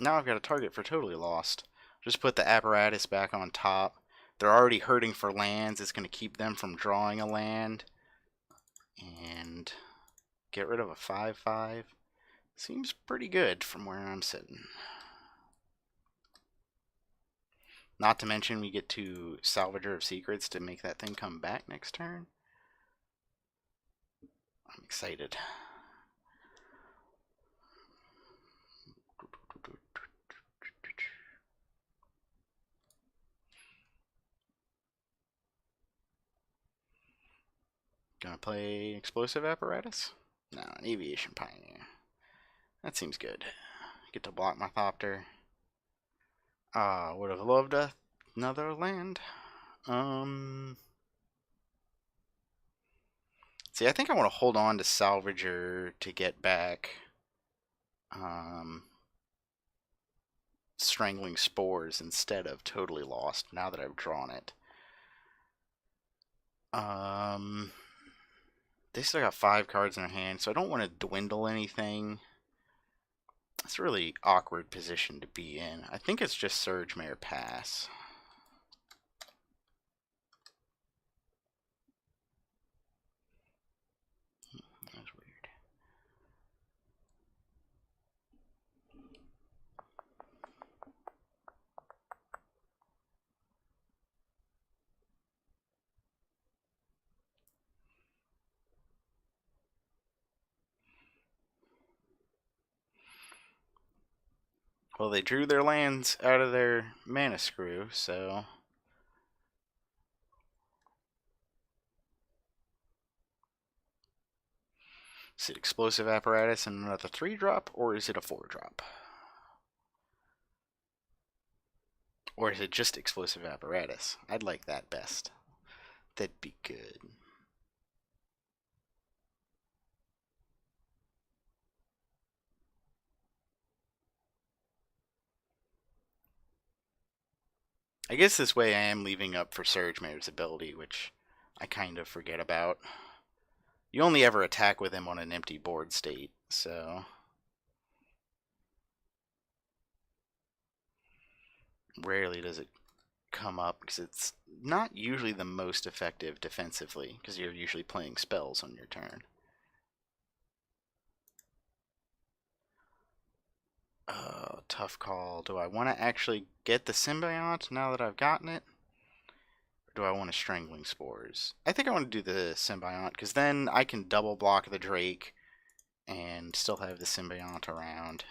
I've got a target for totally lost. Just put the apparatus back on top. They're already hurting for lands. It's going to keep them from drawing a land. And get rid of a 5/5. Seems pretty good from where I'm sitting. Not to mention we get to Salvager of Secrets to make that thing come back next turn. I'm excited. Gonna play Explosive Apparatus? No, an Aviation Pioneer. That seems good. Get to block my Thopter. Would have loved another land. See, I think I want to hold on to Salvager to get back Strangling Spores instead of Totally Lost now that I've drawn it. They still got 5 cards in their hand, so I don't want to dwindle anything. It's a really awkward position to be in. I think it's just Surge Mare pass. That's weird. Well, they drew their lands out of their mana screw, so is it Explosive Apparatus and another 3-drop, or is it a 4-drop? Or is it just Explosive Apparatus? I'd like that best. That'd be good. I guess this way I am leaving up for Surge Mare's ability, which I kind of forget about. You only ever attack with him on an empty board state, so rarely does it come up because it's not usually the most effective defensively because you're usually playing spells on your turn. Tough call. Do I want to actually get the Symbiont now that I've gotten it? Or do I want to Strangling Spores? I think I want to do the Symbiont because then I can double block the Drake and still have the Symbiont around.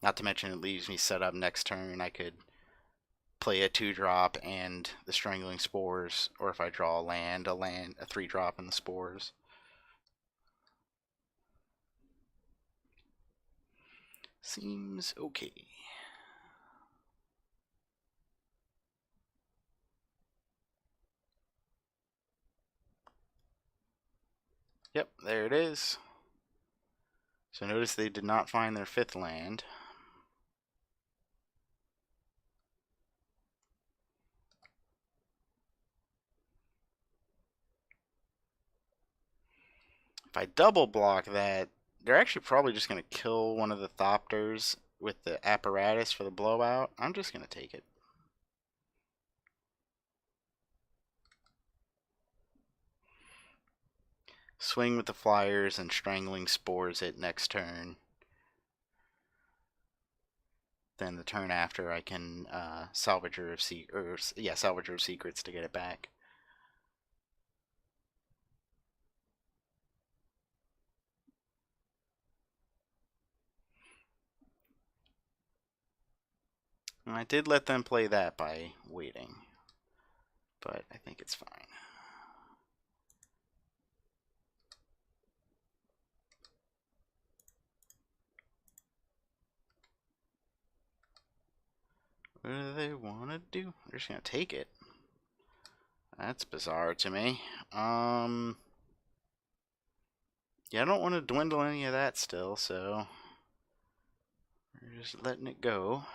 Not to mention it leaves me set up next turn. I could play a 2-drop and the Strangling Spores, or if I draw a 3-drop and the Spores. Seems okay. Yep, there it is. So notice they did not find their 5th land. If I double block that, they're actually probably just going to kill one of the Thopters with the apparatus for the blowout. I'm just going to take it. swing with the flyers and strangling spores it next turn. Then the turn after, I can Salvager of Salvager of Secrets to get it back. And I did let them play that by waiting, but I think it's fine. What do they want to do? They're just gonna take it. That's bizarre to me. Yeah, I don't want to dwindle any of that still, so we're just letting it go.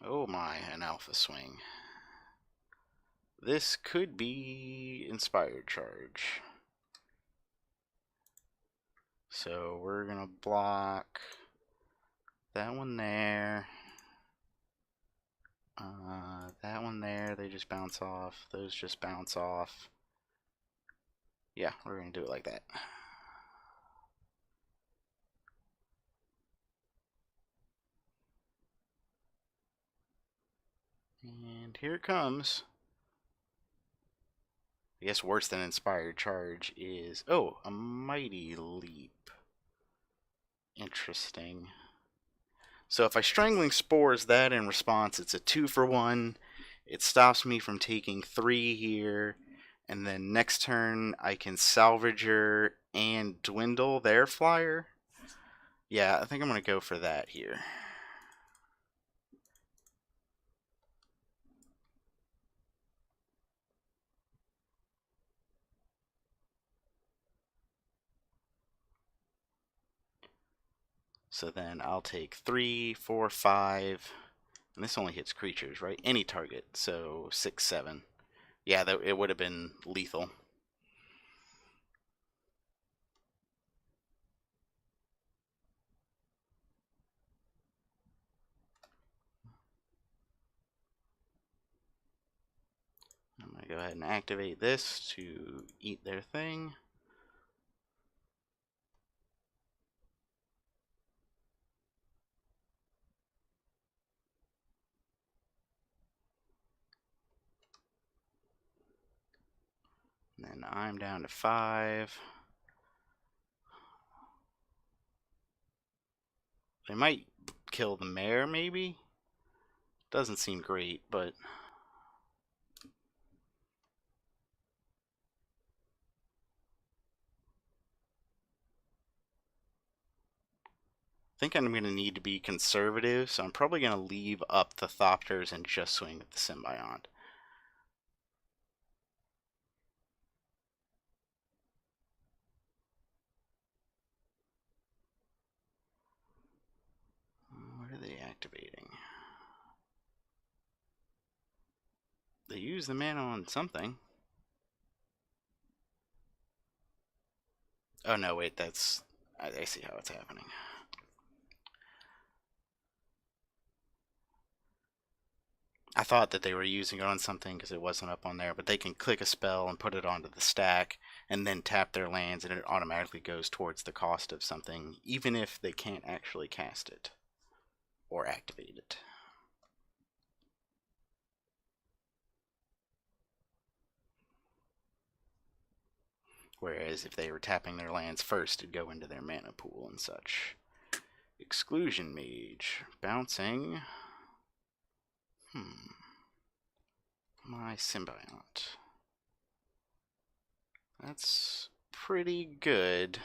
Oh my, an alpha swing. This could be Inspired Charge. So we're gonna block that one there. That one there, they just bounce off. Those just bounce off. Yeah, we're gonna do it like that. And here it comes. I guess worse than Inspired Charge is... Oh, a Mighty Leap. Interesting. So if I Strangling Spores that in response, it's a 2-for-1. It stops me from taking 3 here. And then next turn, I can Salvager and dwindle their flyer. Yeah, I think I'm going to go for that here. So then I'll take 3, 4, 5. And this only hits creatures, right? Any target. So 6, 7. Yeah, it would have been lethal. I'm going to go ahead and activate this to eat their thing. And then I'm down to 5. They might kill the mayor, maybe? Doesn't seem great, but... I think I'm going to need to be conservative, so I'm probably going to leave up the Thopters and just swing with the Symbiont. What are they activating? They use the mana on something. Oh no, wait, that's... I see how it's happening. I thought that they were using it on something because it wasn't up on there, but they can click a spell and put it onto the stack and then tap their lands and it automatically goes towards the cost of something, even if they can't actually cast it or activate it. Whereas if they were tapping their lands first, it'd go into their mana pool and such. Exclusion Mage. Bouncing. My Symbiont. That's pretty good.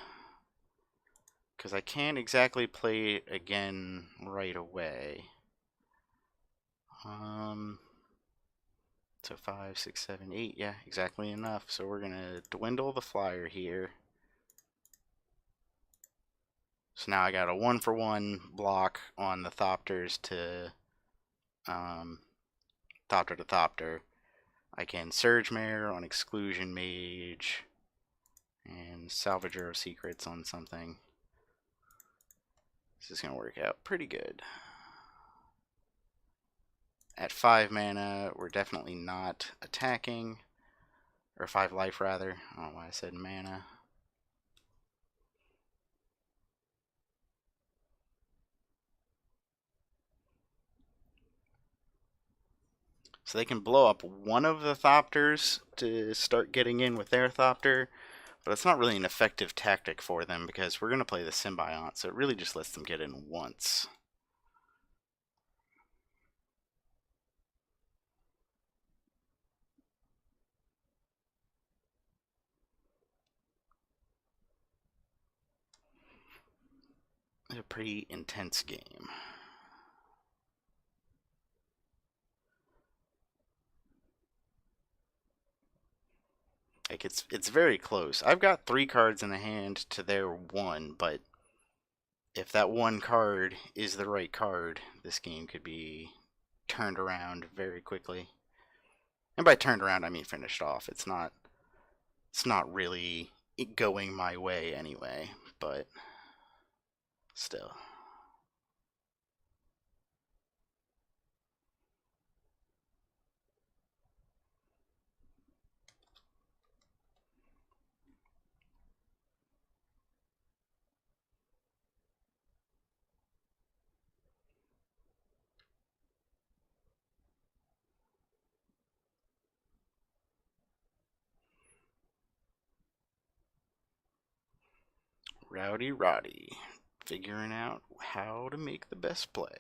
Because I can't exactly play it again right away. So 5, 6, 7, 8. Yeah, exactly enough. So we're going to dwindle the flyer here. So now I got a 1-for-1 block on the Thopters to Thopter to Thopter. I can Surge Mare on Exclusion Mage and Salvager of Secrets on something. This is going to work out pretty good. At 5 mana, we're definitely not attacking. Or 5 life, rather. I don't know why I said mana. So they can blow up one of the Thopters to start getting in with their Thopter. But it's not really an effective tactic for them because we're going to play the Symbiont. So it really just lets them get in once. It's a pretty intense game. Like it's very close. I've got 3 cards in the hand to their 1, but if that 1 card is the right card, this game could be turned around very quickly. And by turned around, I mean finished off. It's not really going my way anyway, but still. Rowdy Roddy, figuring out how to make the best play.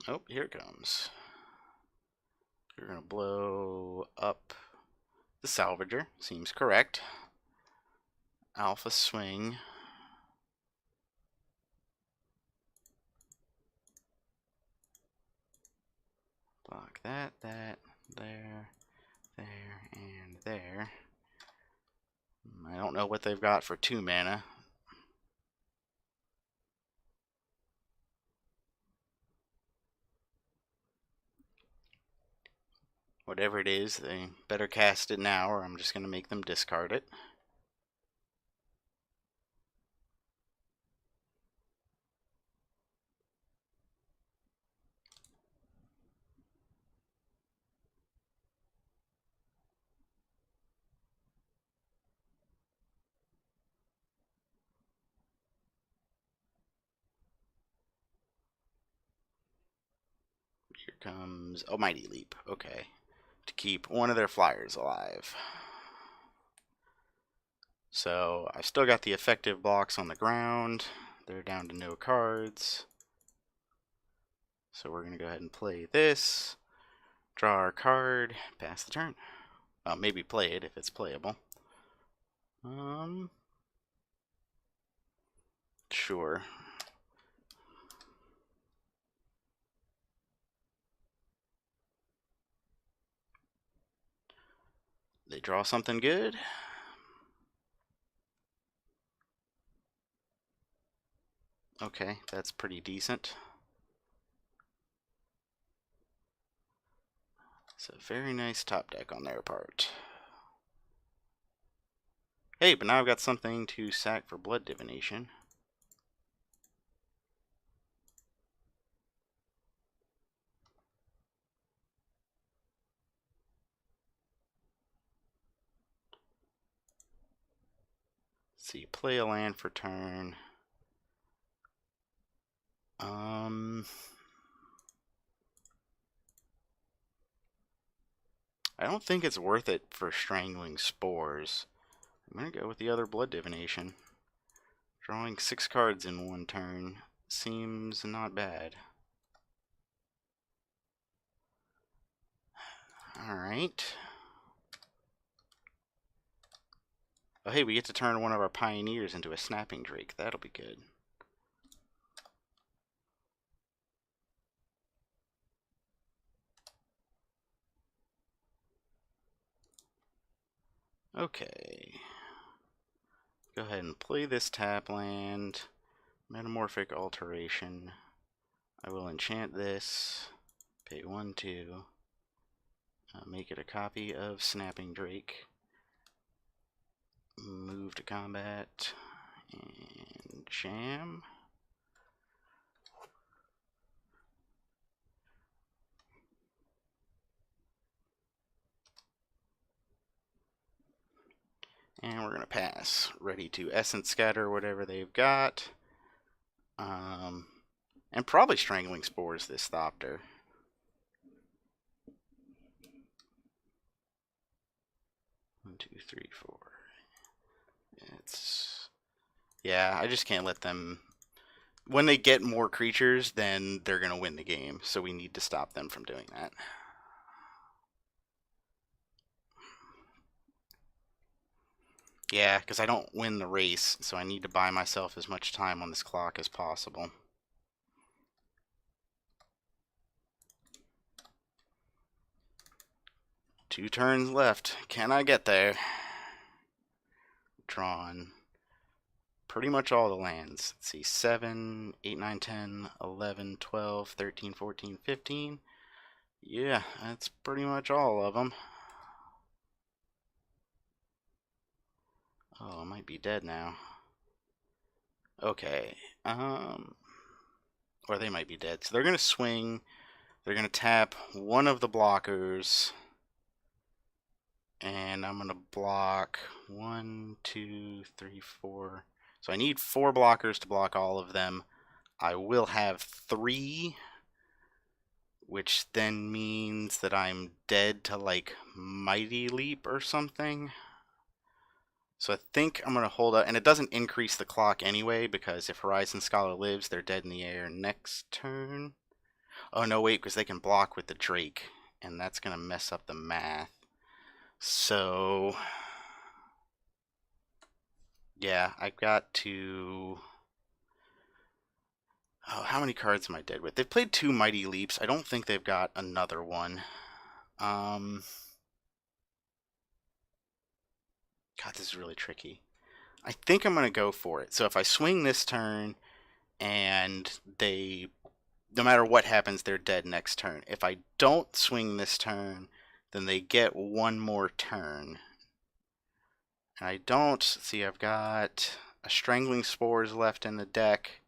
Oh, here it comes. You're going to blow up the Salvager. Seems correct. Alpha Swing. Block that, there, and there. I don't know what they've got for 2 mana. Whatever it is, they better cast it now or I'm just going to make them discard it. Here comes Mighty Leap. Okay. To keep one of their flyers alive. So I've still got the effective blocks on the ground. They're down to no cards. So we're going to go ahead and play this. Draw our card. Pass the turn. Maybe play it if it's playable. Sure. They draw something good. Okay, that's pretty decent. It's a very nice top deck on their part. Hey, but now I've got something to sack for Blood Divination. Let's see, play a land for turn. I don't think it's worth it for Strangling Spores. I'm going to go with the other Blood Divination. Drawing 6 cards in 1 turn seems not bad. Alright. Oh, hey, we get to turn one of our pioneers into a snapping drake. That'll be good. Okay. Go ahead and play this tap land. Metamorphic Alteration. I will enchant this. Pay 1, 2. Make it a copy of Snapping Drake. Move to combat. And jam. And we're going to pass. Ready to Essence Scatter whatever they've got. And probably Strangling Spores this Thopter. One, two, three, four. Yeah, I just can't let them. When they get more creatures, then they're going to win the game. So we need to stop them from doing that. Yeah, because I don't win the race, so I need to buy myself as much time on this clock as possible. Two turns left. Can I get there? Drawn pretty much all the lands. Let's see, 7, 8, 9, 10, 11, 12, 13, 14, 15. Yeah, that's pretty much all of them. Oh, I might be dead now. Okay. Or they might be dead. So they're going to swing. They're going to tap one of the blockers. And I'm going to block 1, 2, 3, 4. So I need 4 blockers to block all of them. I will have 3, which then means that I'm dead to like Mighty Leap or something. So I think I'm going to hold up, and it doesn't increase the clock anyway, because if Horizon Scholar lives, they're dead in the air next turn. Oh no, wait, because they can block with the Drake, and that's going to mess up the math. So, yeah, I've got to... Oh, how many cards am I dead with? They've played 2 Mighty Leaps. I don't think they've got another one. God, this is really tricky. I think I'm going to go for it. So if I swing this turn and they, no matter what happens, they're dead next turn. If I don't swing this turn, then they get one more turn. And I don't, see, I've got a Strangling Spores left in the deck,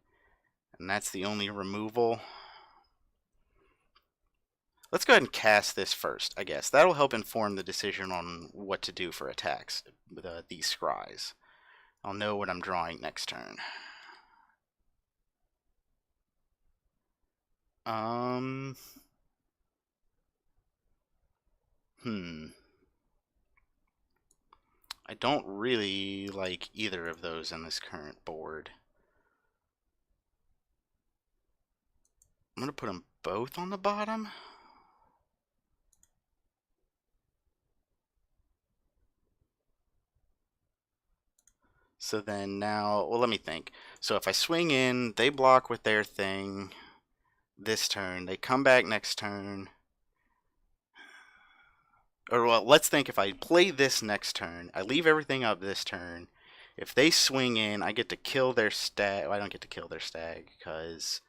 and that's the only removal. Let's go ahead and cast this first, I guess. That'll help inform the decision on what to do for attacks, these scries. I'll know what I'm drawing next turn. I don't really like either of those in this current board. I'm going to put them both on the bottom. So then now, well, let me think. So if I swing in, they block with their thing this turn. They come back next turn. Or, well, let's think if I play this next turn, I leave everything up this turn. If they swing in, I get to kill their stag. Well, I don't get to kill their stag because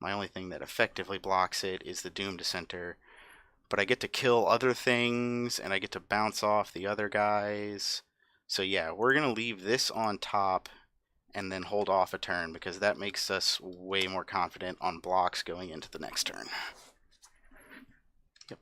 my only thing that effectively blocks it is the Doom Dissenter. But I get to kill other things, and I get to bounce off the other guys. So yeah, we're going to leave this on top and then hold off a turn because that makes us way more confident on blocks going into the next turn. Yep.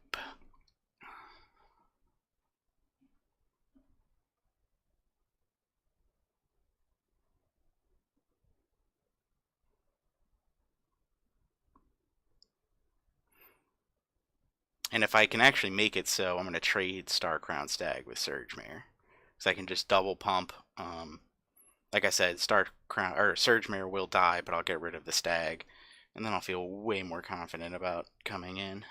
And if I can actually make it so, I'm going to trade Starcrown Stag with Surgemare. So I can just double pump. Like I said, Starcrown or Surgemare will die, but I'll get rid of the Stag. And then I'll feel way more confident about coming in.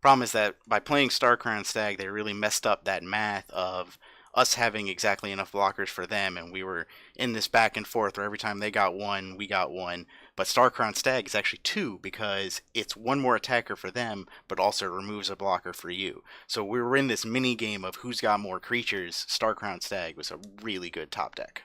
Problem is that by playing Starcrown Stag, they really messed up that math of us having exactly enough blockers for them, and we were in this back and forth where every time they got one, we got one. But Starcrown Stag is actually two because it's one more attacker for them, but also removes a blocker for you. So we were in this mini game of who's got more creatures. Starcrown Stag was a really good top deck.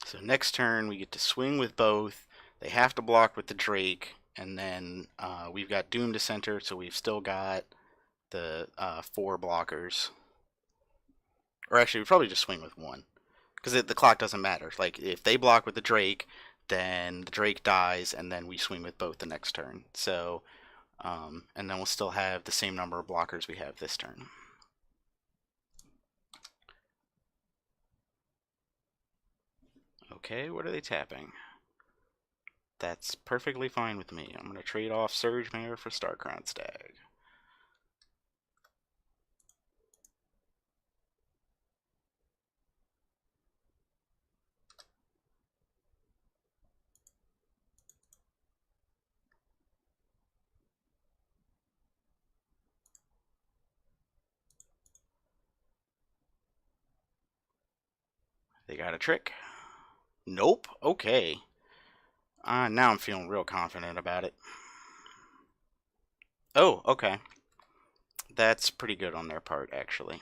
So next turn we get to swing with both. They have to block with the Drake, and then we've got Doom to center, so we've still got the four blockers. Or actually, we probably just swing with one because the clock doesn't matter. Like if they block with the Drake, then the Drake dies, and then we swing with both the next turn. So, and then we'll still have the same number of blockers we have this turn. Okay, what are they tapping? That's perfectly fine with me. I'm going to trade off Surge Mare for Starcrown Stag. They got a trick? Nope. Okay. Now I'm feeling real confident about it. Oh, okay. That's pretty good on their part, actually.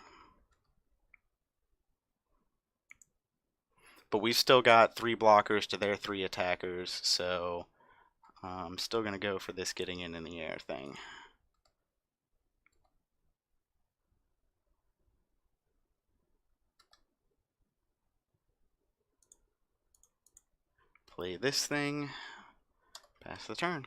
But we've still got three blockers to their three attackers, so I'm still going to go for this getting in the air thing. Play this thing. Pass the turn.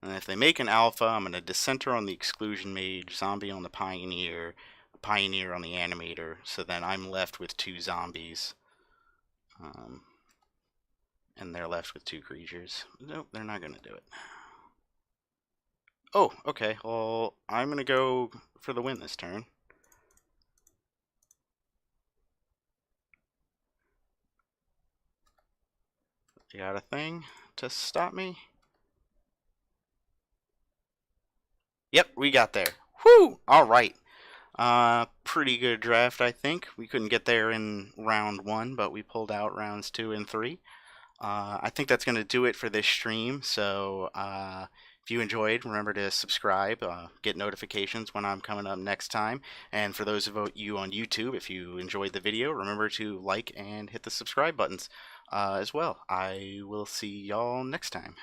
And if they make an alpha, I'm going to Dissenter on the Exclusion Mage, Zombie on the Pioneer, Pioneer on the Animator, so then I'm left with two zombies. And they're left with two creatures. Nope, they're not going to do it. Oh, okay. Well, I'm going to go for the win this turn. You got a thing to stop me? Yep, we got there. Whoo! All right. Pretty good draft, I think. We couldn't get there in round one, but we pulled out rounds 2 and 3. I think that's going to do it for this stream. So if you enjoyed, remember to subscribe, get notifications when I'm coming up next time. And for those of you on YouTube, if you enjoyed the video, remember to like and hit the subscribe buttons as well. I will see y'all next time.